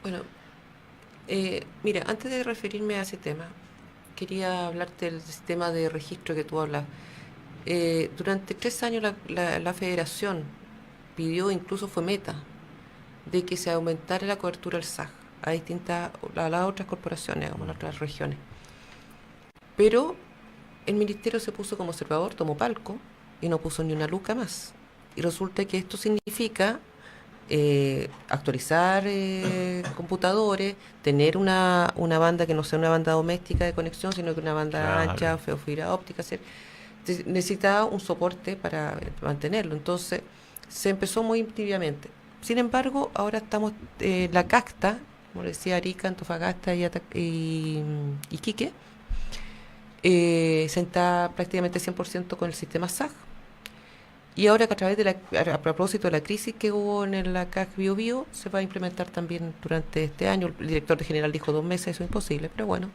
Bueno, mira, antes de referirme a ese tema, quería hablarte del sistema de registro que tú hablas. Durante 3 años la federación pidió, incluso fue meta, de que se aumentara la cobertura del SAG a las otras corporaciones, como las otras regiones. Pero el ministerio se puso como observador, tomó palco y no puso ni una luca más. Y resulta que esto significa actualizar computadores, tener una banda que no sea una banda doméstica de conexión, sino que una banda Claro. ancha, fibra óptica. Necesitaba un soporte para mantenerlo. Entonces se empezó muy tibiamente. Sin embargo, ahora estamos la casta, como decía, Arica, Antofagasta y Iquique, se está prácticamente 100% con el sistema SAG. Y ahora que a propósito de la crisis que hubo en la CAC Bio Bio, se va a implementar también durante este año. El director general dijo 2 meses, eso es imposible, pero bueno,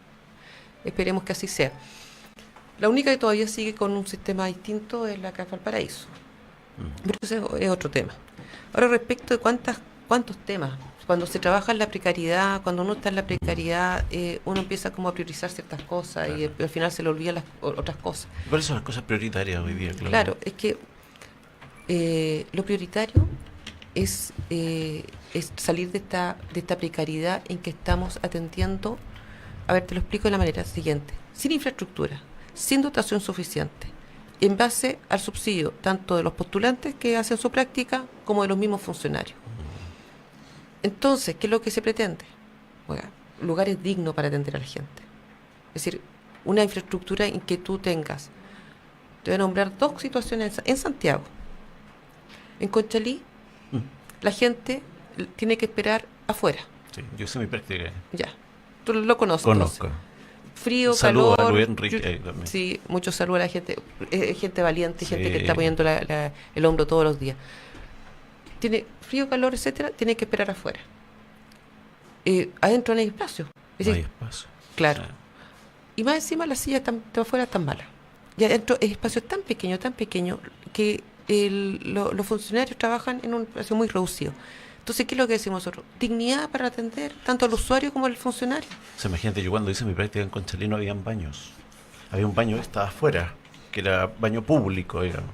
esperemos que así sea. La única que todavía sigue con un sistema distinto es la CAF Valparaíso. Pero ese es otro tema. Ahora, respecto de cuántos temas, cuando se trabaja en la precariedad, cuando uno está en la precariedad, uno empieza como a priorizar ciertas cosas y al final se le olvidan las otras cosas. ¿Cuáles son las cosas prioritarias hoy día, Claudia? Claro, es que lo prioritario es salir de esta precariedad en que estamos atendiendo. A ver, te lo explico de la manera siguiente: sin infraestructura, sin dotación suficiente, en base al subsidio tanto de los postulantes que hacen su práctica como de los mismos funcionarios. Entonces, ¿qué es lo que se pretende? Bueno, lugares dignos para atender a la gente. Es decir, una infraestructura en que tú tengas. Te voy a nombrar 2 situaciones en Santiago. En Conchalí, la gente tiene que esperar afuera. Sí, yo hice mi práctica. Ya, tú lo conoces. Conozco. frío, Saludos calor. a Luis Enrique ahí también. Sí, mucho saludo a la gente, gente valiente, Sí. gente que está poniendo el hombro todos los días. Tiene frío, calor, etcétera, tiene que esperar afuera. Adentro no hay espacio. Es No hay decir, espacio. claro. Sí. Y más encima las sillas de afuera están malas. Y adentro el espacio es tan pequeño, que los funcionarios trabajan en un espacio muy reducido. Entonces, ¿qué es lo que decimos nosotros? Dignidad para atender tanto al usuario como al funcionario. O sea, imagínate, yo cuando hice mi práctica en Conchalí no habían baños. Había un baño que estaba afuera, que era baño público, digamos.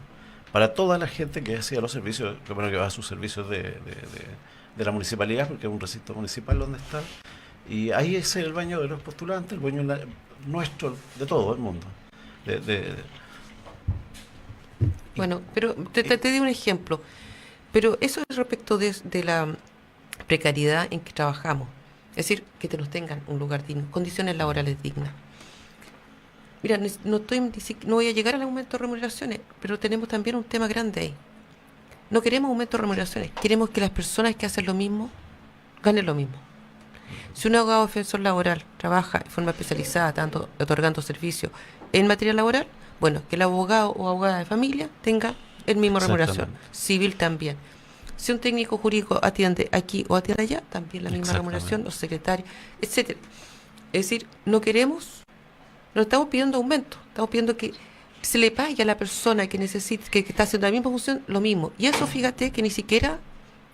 Para toda la gente que hacía los servicios, que bueno, que va a sus servicios de la municipalidad, porque es un recinto municipal donde está. Y ahí es el baño de los postulantes, el baño nuestro, de todo el mundo. Bueno, pero te doy un ejemplo. Pero eso es respecto de la precariedad en que trabajamos. Es decir, que nos tengan un lugar digno, condiciones laborales dignas. Mira, no voy a llegar al aumento de remuneraciones, pero tenemos también un tema grande ahí. No queremos aumento de remuneraciones, queremos que las personas que hacen lo mismo ganen lo mismo. Si un abogado defensor laboral trabaja de forma especializada, tanto otorgando servicios en materia laboral, bueno, que el abogado o abogada de familia tenga el mismo remuneración. Civil también. Si un técnico jurídico atiende aquí o atiende allá, también la misma remuneración, los secretarios, etcétera. Es decir, no estamos pidiendo aumento, estamos pidiendo que se le pague a la persona que necesita, que está haciendo la misma función, lo mismo. Y eso, fíjate, que ni siquiera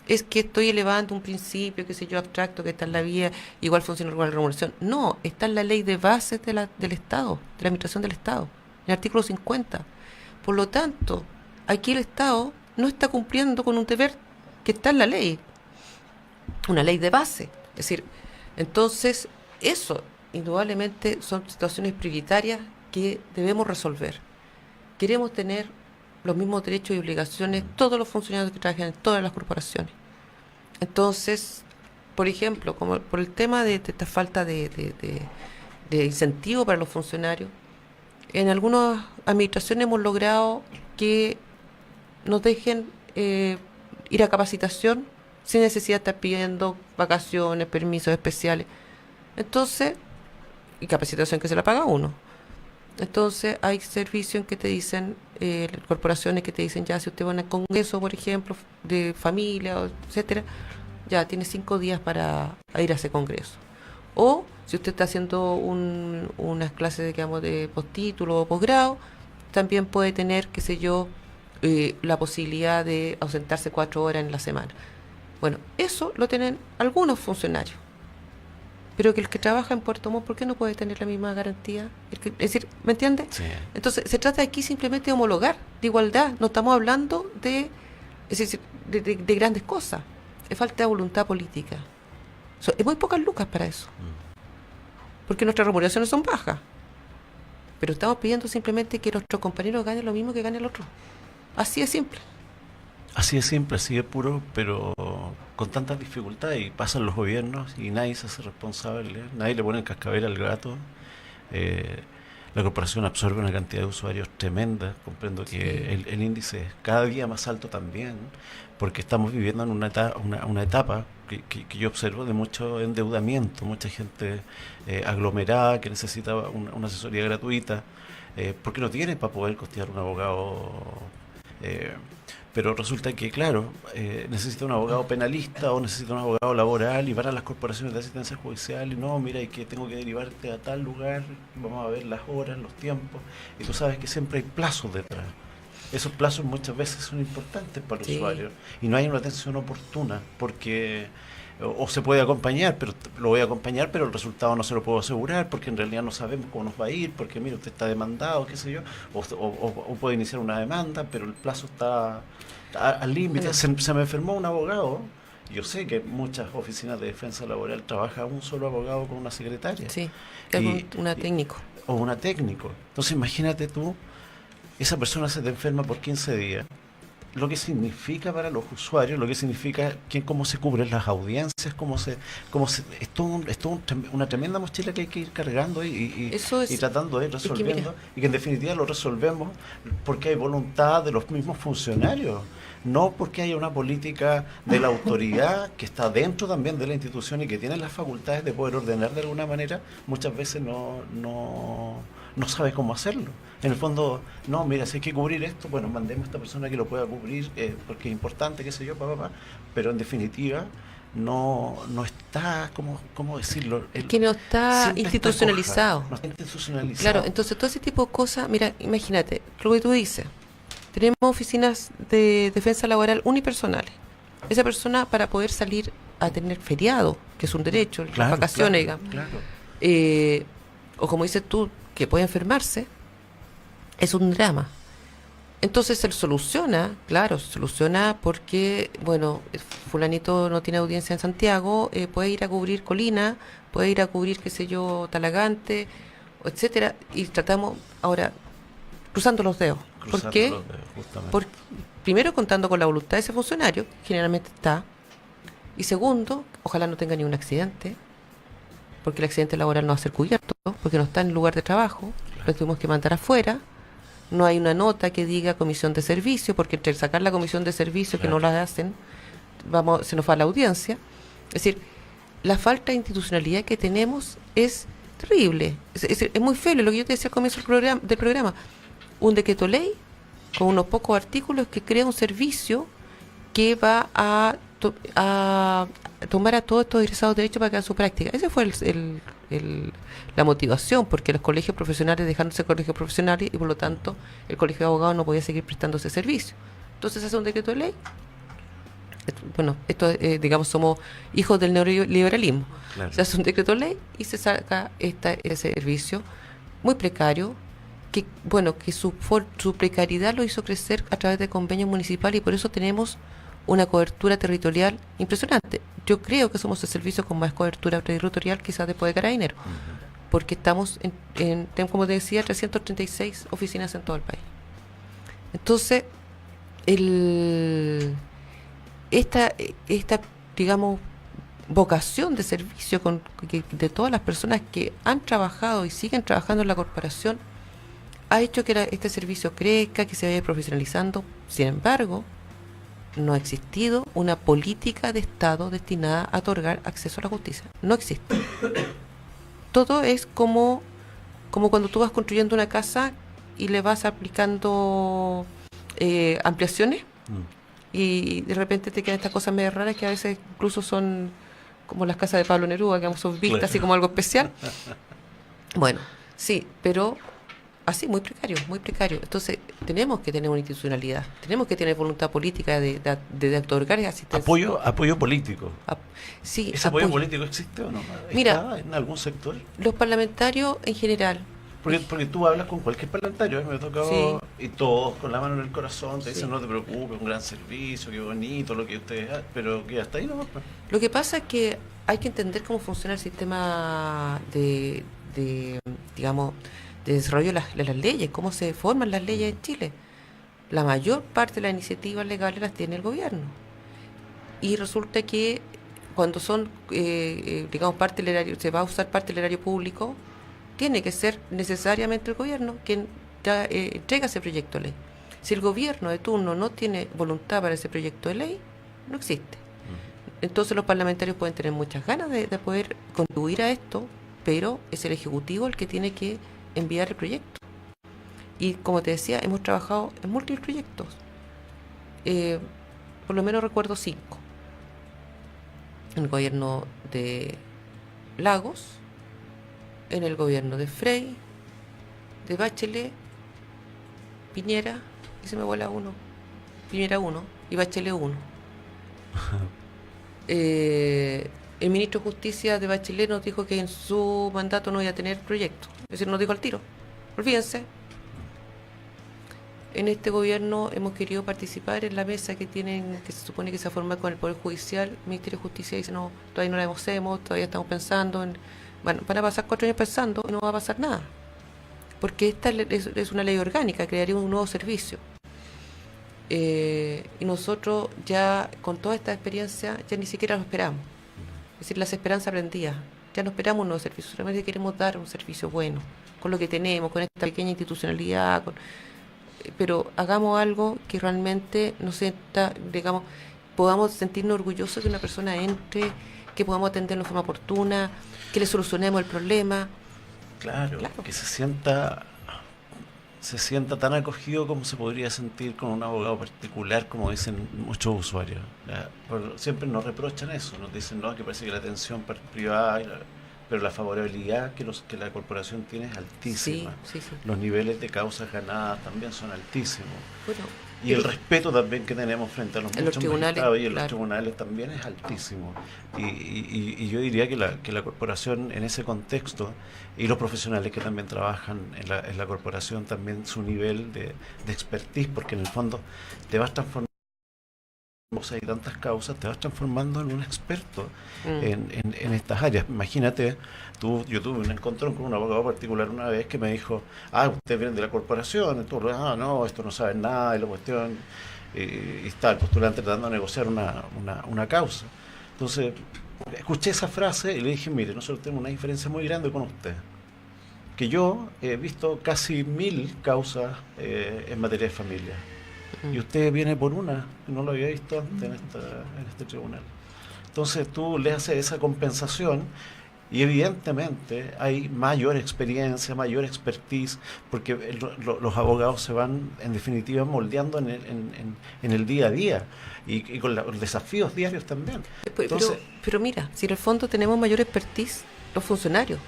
es que estoy elevando un principio, qué sé yo, abstracto, que está en la vía, igual funciona igual la remuneración. No, está en la ley de bases del Estado, de la Administración del Estado, en el artículo 50. Por lo tanto, aquí el Estado no está cumpliendo con un deber que está en la ley, una ley de base. Es decir, entonces, eso indudablemente son situaciones prioritarias que debemos resolver. Queremos tener los mismos derechos y obligaciones todos los funcionarios que trabajan en todas las corporaciones. Entonces, por ejemplo, como por el tema de esta falta de incentivo para los funcionarios, en algunas administraciones hemos logrado que nos dejen ir a capacitación sin necesidad de estar pidiendo vacaciones, permisos especiales. Entonces, y capacitación que se la paga uno. Entonces, hay servicios en que te dicen, corporaciones que te dicen, ya, si usted va a un congreso, por ejemplo, de familia, etcétera, ya tiene 5 días para ir a ese congreso. O, si usted está haciendo unas clases, digamos, de postítulo o posgrado, también puede tener, qué sé yo, la posibilidad de ausentarse 4 horas en la semana. Bueno, eso lo tienen algunos funcionarios. Pero que el que trabaja en Puerto Montt, ¿por qué no puede tener la misma garantía? Es decir, ¿me entiendes? Sí. Entonces, se trata aquí simplemente de homologar, de igualdad. No estamos hablando de grandes cosas. Es falta de voluntad política. Hay muy pocas lucas para eso. Porque nuestras remuneraciones son bajas. Pero estamos pidiendo simplemente que nuestros compañeros ganen lo mismo que gane el otro. Así de simple. Así de simple, así de puro, pero con tantas dificultades, y pasan los gobiernos y nadie se hace responsable, nadie le pone el cascabel al gato. La corporación absorbe una cantidad de usuarios tremenda. Comprendo que el índice es cada día más alto también, porque estamos viviendo en una etapa que yo observo de mucho endeudamiento, mucha gente aglomerada que necesita una asesoría gratuita, porque no tiene para poder costear un abogado. Pero resulta que, claro, necesita un abogado penalista o necesita un abogado laboral, y van a las corporaciones de asistencia judicial y no, mira, y que tengo que derivarte a tal lugar, vamos a ver las horas, los tiempos, y tú sabes que siempre hay plazos detrás. Esos plazos muchas veces son importantes para el usuario y no hay una atención oportuna, porque o se puede acompañar, pero lo voy a acompañar, pero el resultado no se lo puedo asegurar, porque en realidad no sabemos cómo nos va a ir, porque mire, usted está demandado, qué sé yo, o puede iniciar una demanda, pero el plazo está al límite. Se me enfermó un abogado. Yo sé que muchas oficinas de defensa laboral trabaja un solo abogado con una secretaria. Sí, que es una técnico. O una técnico. Entonces imagínate tú, esa persona se te enferma por 15 días, lo que significa para los usuarios, lo que significa cómo se cubren las audiencias, es todo una tremenda mochila que hay que ir cargando Eso y tratando de ir resolviendo, y que en definitiva lo resolvemos porque hay voluntad de los mismos funcionarios, no porque haya una política de la autoridad que está dentro también de la institución y que tiene las facultades de poder ordenar de alguna manera. Muchas veces no sabe cómo hacerlo. En el fondo, no, mira, si hay que cubrir esto, bueno, mandemos a esta persona que lo pueda cubrir, porque es importante, qué sé yo, pero en definitiva no está, ¿cómo decirlo? Que no está institucionalizado. No está institucionalizado. Claro, entonces todo ese tipo de cosas, mira, imagínate, lo que tú dices, tenemos oficinas de defensa laboral unipersonales. Esa persona, para poder salir a tener feriado, que es un derecho, las vacaciones, digamos, o como dices tú, que puede enfermarse, es un drama. Entonces se soluciona, claro, se soluciona porque, bueno, fulanito no tiene audiencia en Santiago, puede ir a cubrir Colina, puede ir a cubrir, qué sé yo, Talagante, etcétera, y tratamos ahora cruzando los dedos. ¿Por qué? Primero, contando con la voluntad de ese funcionario, generalmente está, y segundo, ojalá no tenga ningún accidente, porque el accidente laboral no va a ser cubierto, porque no está en el lugar de trabajo, lo tuvimos que mandar afuera, no hay una nota que diga comisión de servicio, porque entre sacar la comisión de servicio, que no la hacen, se nos va a la audiencia. Es decir, la falta de institucionalidad que tenemos es terrible, es muy feo, lo que yo te decía al comienzo del programa, un decreto ley con unos pocos artículos que crea un servicio que va a tomar a todos estos egresados de derecho para que hagan su práctica. Esa fue la motivación, porque los colegios profesionales dejaron de ser colegios profesionales y por lo tanto el colegio de abogados no podía seguir prestando ese servicio. Entonces hace un decreto de ley. Bueno, esto digamos, somos hijos del neoliberalismo. Claro. Se hace un decreto de ley y se saca ese servicio muy precario, que bueno, que su precariedad lo hizo crecer a través de convenios municipales, y por eso tenemos una cobertura territorial impresionante. Yo creo que somos el servicio con más cobertura territorial quizás después de Carabineros, porque estamos tenemos, como te decía, 336 oficinas en todo el país. Entonces, esta digamos, vocación de servicio de todas las personas que han trabajado y siguen trabajando en la corporación ha hecho que este servicio crezca, que se vaya profesionalizando. Sin embargo, no ha existido una política de Estado destinada a otorgar acceso a la justicia. No existe. Todo es como cuando tú vas construyendo una casa y le vas aplicando ampliaciones, y de repente te quedan estas cosas medio raras que a veces incluso son como las casas de Pablo Neruda, que son vistas así como algo especial. Bueno, sí, pero así, muy precario, muy precario. Entonces, tenemos que tener una institucionalidad, tenemos que tener voluntad política de otorgar asistencia. Apoyo político. Sí, ¿Ese apoyo político existe o no? Mira, en algún sector. Los parlamentarios en general. Porque tú hablas con cualquier parlamentario, me ha tocado, y todos con la mano en el corazón te dicen, no te preocupes, un gran servicio, qué bonito lo que ustedes hacen, pero que hasta ahí no va. Lo que pasa es que hay que entender cómo funciona el sistema de digamos, de desarrollo de las leyes, cómo se forman las leyes en Chile. La mayor parte de las iniciativas legales las tiene el gobierno. Y resulta que cuando son, digamos, parte del erario, se va a usar parte del erario público, tiene que ser necesariamente el gobierno quien entrega ese proyecto de ley. Si el gobierno de turno no tiene voluntad para ese proyecto de ley, no existe. Entonces los parlamentarios pueden tener muchas ganas de poder contribuir a esto, pero es el Ejecutivo el que tiene que enviar el proyecto. Y como te decía, hemos trabajado en múltiples proyectos. Por lo menos recuerdo 5. En el gobierno de Lagos, en el gobierno de Frey, de Bachelet, Piñera, y se me vuela uno. Piñera 1 y Bachelet 1. El ministro de Justicia de Bachelet nos dijo que en su mandato no iba a tener proyecto. Es decir, nos dijo al tiro. Olvídense. En este gobierno hemos querido participar en la mesa que se supone que se va a formar con el Poder Judicial. El Ministerio de Justicia dice, no, todavía no la hacemos, todavía estamos pensando en... Bueno, van a pasar 4 años pensando y no va a pasar nada. Porque esta es una ley orgánica, crearía un nuevo servicio. Y nosotros ya con toda esta experiencia ya ni siquiera lo esperamos. Es decir, las esperanzas prendidas. Ya no esperamos un nuevo servicio, solamente queremos dar un servicio bueno, con lo que tenemos, con esta pequeña institucionalidad, pero hagamos algo que realmente nos sienta, digamos, podamos sentirnos orgullosos de que una persona entre, que podamos atenderlo de forma oportuna, que le solucionemos el problema. Claro, Claro. que se sienta tan acogido como se podría sentir con un abogado particular, como dicen muchos usuarios. ¿Ya? Siempre nos reprochan eso, nos dicen no, que parece que la atención privada, pero la favorabilidad que la corporación tiene es Sí, altísima. sí, sí. Los niveles de causas ganadas también son altísimos. Bueno, Y el respeto también que tenemos frente a los en los muchos tribunales, magistrados y en los claro. tribunales también es altísimo. Y yo diría que la corporación en ese contexto, y los profesionales que también trabajan en la corporación, también su nivel de expertise, porque en el fondo te vas transformando, o sea, hay tantas causas, te vas transformando en un experto Mm. en estas áreas. Imagínate, yo tuve un encontrón con un abogado particular una vez que me dijo, ustedes vienen de la corporación, y tú, no, esto no saben nada, y la cuestión, y está el postulante tratando de negociar una causa. Entonces, escuché esa frase y le dije, mire, nosotros tenemos una diferencia muy grande con usted, que yo he visto casi 1000 causas en materia de familia. Y Mm. usted viene por una, no lo había visto antes en este tribunal. Entonces tú le haces esa compensación y evidentemente hay mayor experiencia, mayor expertise, porque los abogados se van en definitiva moldeando en el día a día y con los desafíos diarios también. Entonces, Pero mira, si en el fondo tenemos mayor expertise, los funcionarios.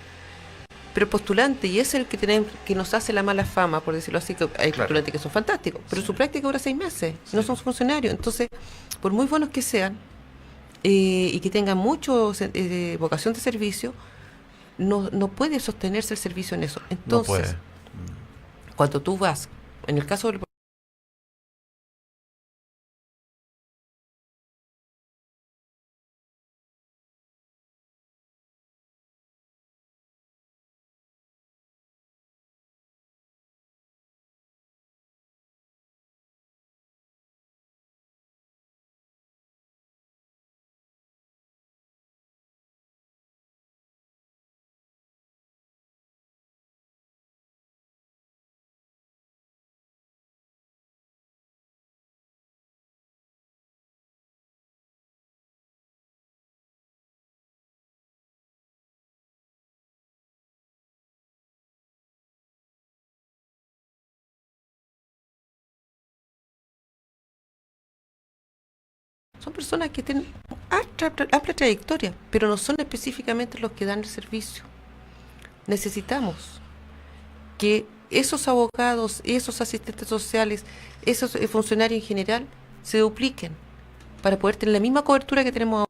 Pero el postulante, y es el que tenemos, que nos hace la mala fama, por decirlo así, que hay claro, postulantes que son fantásticos, pero sí, su práctica dura 6 meses, y no sí, son funcionarios. Entonces, por muy buenos que sean, y que tengan mucho vocación de servicio, no puede sostenerse el servicio en eso. no puede. Entonces, cuando tú vas, en el caso del... Son personas que tienen amplia trayectoria, pero no son específicamente los que dan el servicio. Necesitamos que esos abogados, esos asistentes sociales, esos funcionarios en general se dupliquen para poder tener la misma cobertura que tenemos ahora.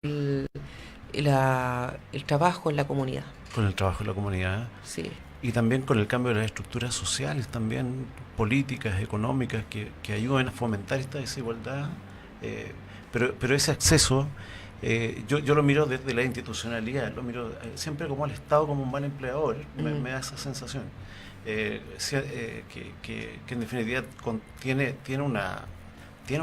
El trabajo en la comunidad. Con el trabajo de la comunidad Sí. y también con el cambio de las estructuras sociales, también políticas, económicas, que ayuden a fomentar esta desigualdad. eh, pero ese acceso, yo lo miro desde la institucionalidad, lo miro siempre como al Estado, como un mal empleador, Mm. me da esa sensación. Que en definitiva tiene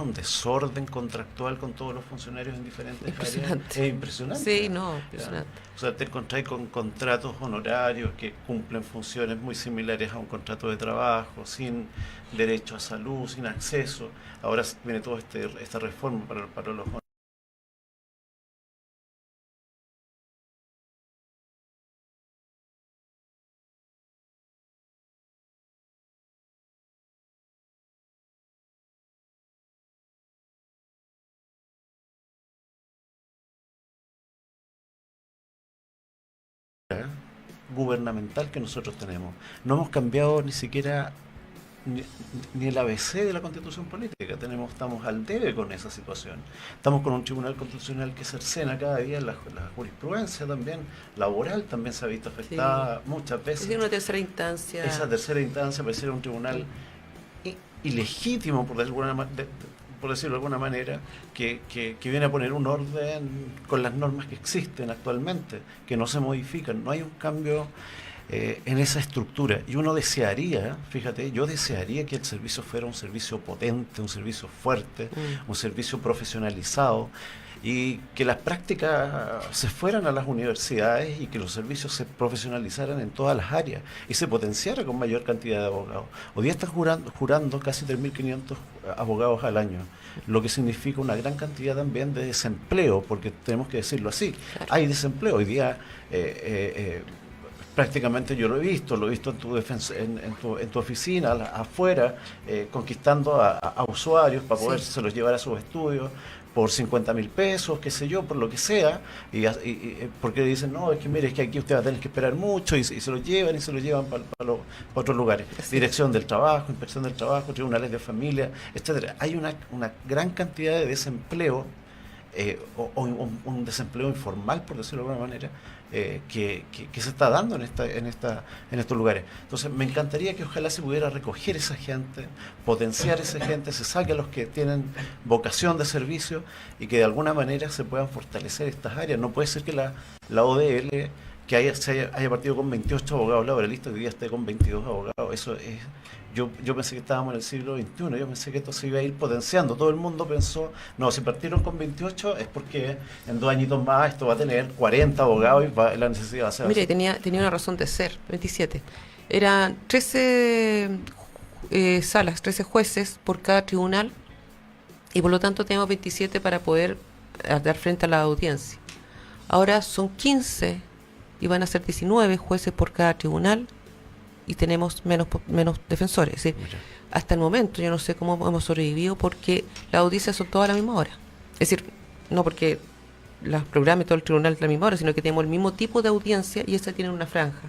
un desorden contractual con todos los funcionarios en diferentes áreas. Impresionante. Es impresionante. Sí, no, ¿Ya? impresionante. O sea, te encontráis con contratos honorarios que cumplen funciones muy similares a un contrato de trabajo, sin derecho a salud, sin acceso. Ahora viene toda esta reforma para los gubernamental que nosotros tenemos. No hemos cambiado ni siquiera ni, ni el ABC de la Constitución política. Estamos al debe con esa situación. Estamos con un tribunal constitucional que cercena cada día la jurisprudencia también, laboral también se ha visto afectada muchas veces. Es decir, una tercera instancia. Esa tercera instancia pareciera un tribunal ilegítimo, por decirlo de alguna manera, que viene a poner un orden con las normas que existen actualmente, que no se modifican. No hay un cambio en esa estructura. Y uno desearía, fíjate, yo desearía que el servicio fuera un servicio potente, un servicio fuerte, un servicio profesionalizado, y que las prácticas se fueran a las universidades y que los servicios se profesionalizaran en todas las áreas y se potenciara con mayor cantidad de abogados. Hoy día están jurando casi 3.500 abogados al año, lo que significa una gran cantidad también de desempleo, porque tenemos que decirlo así. Claro. Hay desempleo. Hoy día prácticamente yo lo he visto en tu defensa, en tu oficina, afuera, conquistando a usuarios para poder se los llevar a sus estudios por 50.000 pesos, qué sé yo, por lo que sea, y porque dicen, no, es que mire, es que aquí usted va a tener que esperar mucho, y se lo llevan para otros lugares. Sí. Dirección del Trabajo, Inspección del Trabajo, tribunales de familia, etcétera. Hay una gran cantidad de desempleo, o un desempleo informal, por decirlo de alguna manera, que se está dando en estos lugares. Entonces me encantaría que ojalá se pudiera recoger esa gente, potenciar esa gente, se saque a los que tienen vocación de servicio y que de alguna manera se puedan fortalecer estas áreas. No puede ser que la ODL que haya partido con 28 abogados laboralistas y hoy día esté con 22 abogados. Eso es... Yo pensé que estábamos en el siglo XXI, yo pensé que esto se iba a ir potenciando. Todo el mundo pensó, no, si partieron con 28 es porque en 2 añitos más esto va a tener 40 abogados y la necesidad va a ser... Mire, tenía una razón de ser, 27. Eran 13 salas, 13 jueces por cada tribunal, y por lo tanto teníamos 27 para poder dar frente a la audiencia. Ahora son 15 y van a ser 19 jueces por cada tribunal, y tenemos menos defensores. Es decir, hasta el momento yo no sé cómo hemos sobrevivido, porque las audiencias son todas a la misma hora. Es decir, no porque las programe todo el tribunal a la misma hora, sino que tenemos el mismo tipo de audiencia y esa tiene una franja.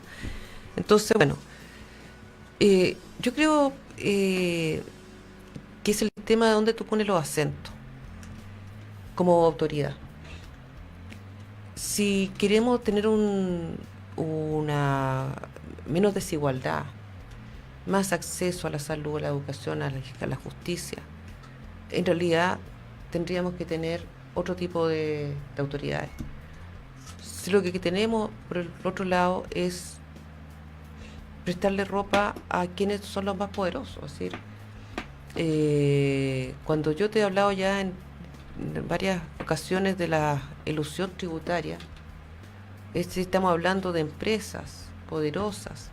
Entonces, bueno, yo creo que es el tema de dónde tú pones los acentos como autoridad. Si queremos tener una menos desigualdad, más acceso a la salud, a la educación, a la justicia, en realidad tendríamos que tener otro tipo de autoridades. Si lo que tenemos por el otro lado es prestarle ropa a quienes son los más poderosos. Es decir, cuando yo te he hablado ya en varias ocasiones de la elusión tributaria, estamos hablando de empresas poderosas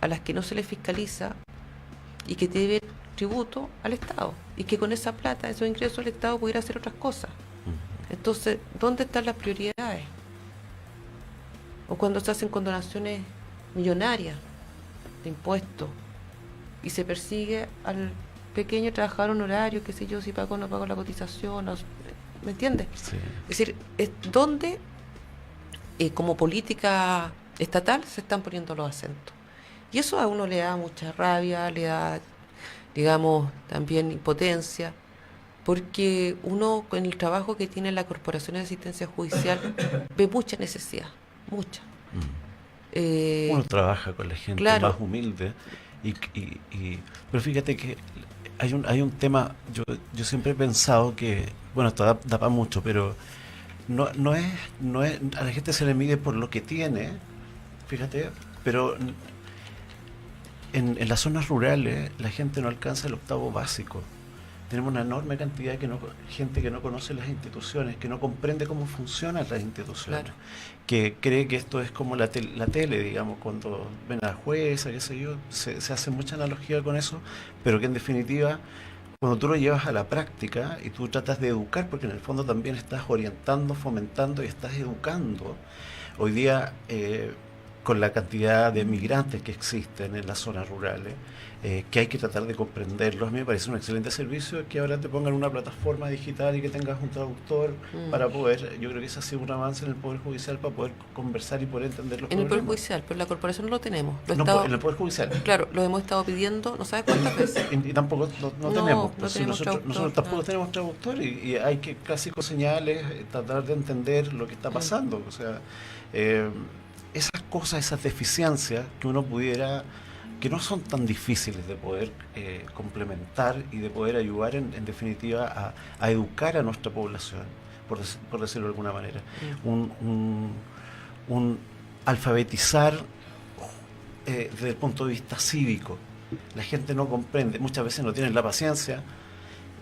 a las que no se les fiscaliza y que deben tributo al Estado, y que con esa plata, esos ingresos, el Estado pudiera hacer otras cosas. Entonces, ¿dónde están las prioridades? O cuando se hacen condonaciones millonarias de impuestos y se persigue al pequeño trabajador honorario, qué sé yo, si pagó o no pagó la cotización, ¿me entiendes? Sí. Es decir, ¿dónde como política estatal se están poniendo los acentos? Y eso a uno le da mucha rabia, le da, digamos, también impotencia, porque uno, con el trabajo que tiene la Corporación de Asistencia Judicial, ve mucha necesidad, mucha. Uno trabaja con la gente más humilde, pero fíjate que hay un tema, yo siempre he pensado que, bueno, esto da para mucho, pero no es, a la gente se le mide por lo que tiene, fíjate, pero en las zonas rurales la gente no alcanza el octavo básico. Tenemos una enorme cantidad de gente que no conoce las instituciones, que no comprende cómo funcionan las instituciones, claro, que cree que esto es como la tele, digamos, cuando ven a la jueza, qué sé yo, se hace mucha analogía con eso, pero que en definitiva, cuando tú lo llevas a la práctica y tú tratas de educar, porque en el fondo también estás orientando, fomentando y estás educando. Hoy día con la cantidad de migrantes que existen en las zonas rurales, que hay que tratar de comprenderlos. A mí me parece un excelente servicio que ahora te pongan una plataforma digital y que tengas un traductor para poder, yo creo que ese ha sido un avance en el Poder Judicial para poder conversar y poder entender los En el problemas. Poder Judicial, pero en la corporación no lo tenemos. En el Poder Judicial. Claro, lo hemos estado pidiendo, no sabes cuántas veces. Y tampoco no tenemos. No Pues, tenemos nosotros tampoco tenemos traductor y hay que casi con señales tratar de entender lo que está pasando. O sea, esas cosas, esas deficiencias que uno pudiera, que no son tan difíciles de poder complementar y de poder ayudar en definitiva a educar a nuestra población, por decirlo de alguna manera. Un alfabetizar desde el punto de vista cívico. La gente no comprende, muchas veces no tienen la paciencia,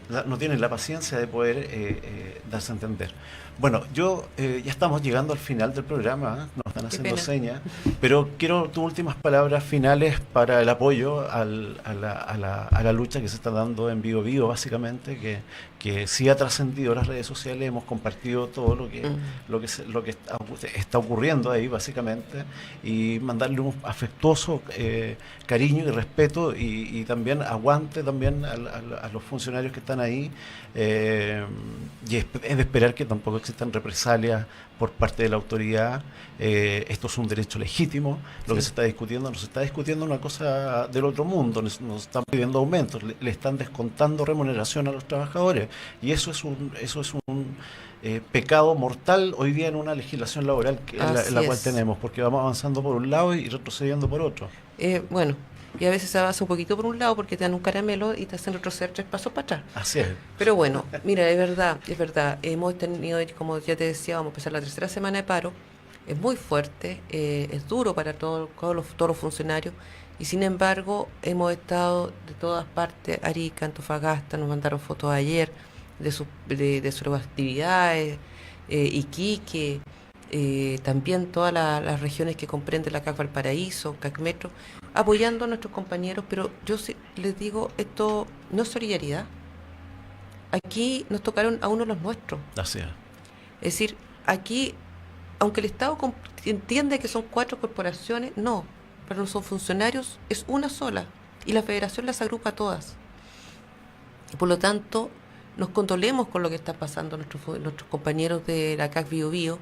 de poder darse a entender. Bueno, ya estamos llegando al final del programa, nos están haciendo señas, pero quiero tus últimas palabras finales para el apoyo a la lucha que se está dando en Bío Bío, básicamente, que sí ha trascendido las redes sociales, hemos compartido todo lo que está ocurriendo ahí, básicamente, y mandarle un afectuoso cariño y respeto y también aguante también a los funcionarios que están ahí, y es de esperar que tampoco existan represalias por parte de la autoridad. Esto es un derecho legítimo. Lo que se está discutiendo, no se está discutiendo una cosa del otro mundo, nos están pidiendo aumentos, le están descontando remuneración a los trabajadores, y eso es un pecado mortal hoy día en una legislación laboral en la cual tenemos, porque vamos avanzando por un lado y retrocediendo por otro. Bueno, y a veces se avanza un poquito por un lado porque te dan un caramelo y te hacen retroceder 3 pasos para atrás. Así es. Pero bueno, mira, es verdad. Hemos tenido, como ya te decía, vamos a empezar la 3ª semana de paro. Es muy fuerte, es duro para todos los funcionarios, y sin embargo hemos estado de todas partes. Arica, Antofagasta, nos mandaron fotos ayer de sus actividades, Iquique, también todas las regiones que comprende la CAC Valparaíso, CAC Metro, apoyando a nuestros compañeros. Pero yo les digo, esto no es solidaridad. Aquí nos tocaron a uno los nuestros. Así es. Es decir, aquí, aunque el Estado entiende que son 4 corporaciones, no, para los funcionarios es una sola, y la federación las agrupa a todas. Por lo tanto, nos condolemos con lo que está pasando a nuestros compañeros de la CAC Bío Bío,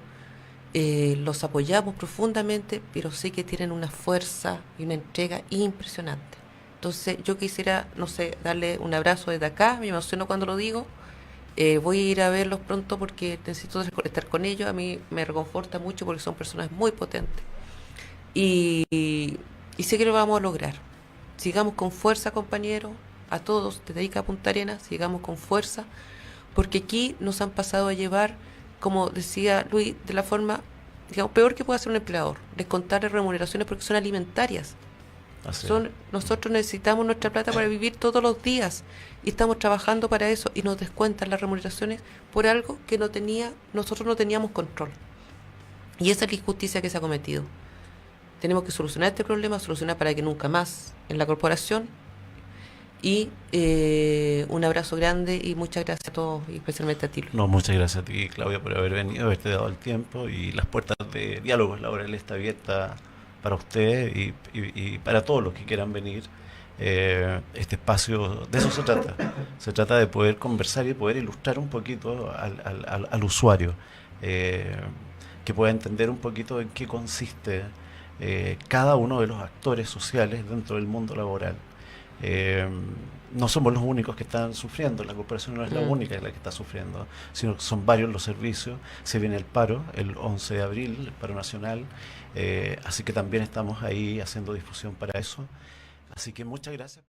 los apoyamos profundamente, pero sí que tienen una fuerza y una entrega impresionante. Entonces yo quisiera, no sé, darle un abrazo desde acá, me emociono cuando lo digo. Voy a ir a verlos pronto porque necesito estar con ellos. A mí me reconforta mucho porque son personas muy potentes. Y sé que lo vamos a lograr. Sigamos con fuerza, compañeros, a todos, desde Ica a Punta Arenas, sigamos con fuerza, porque aquí nos han pasado a llevar, como decía Luis, de la forma, digamos, peor que puede hacer un empleador, descontarle remuneraciones porque son alimentarias. Nosotros necesitamos nuestra plata para vivir todos los días y estamos trabajando para eso, y nos descuentan las remuneraciones por algo que nosotros no teníamos control. Y esa es la injusticia que se ha cometido. Tenemos que solucionar este problema, solucionar para que nunca más en la corporación. Y un abrazo grande y muchas gracias a todos, y especialmente a ti. No, muchas gracias a ti, Claudia, por haber venido, haberte dado el tiempo, y las puertas de diálogos laborales está abierta para ustedes y para todos los que quieran venir. Este espacio, de eso se trata de poder conversar y poder ilustrar un poquito al usuario, que pueda entender un poquito en qué consiste cada uno de los actores sociales dentro del mundo laboral. No somos los únicos que están sufriendo, la corporación no es la única la que está sufriendo, sino que son varios los servicios. Se viene el paro, el 11 de abril, el paro nacional, así que también estamos ahí haciendo difusión para eso. Así que muchas gracias.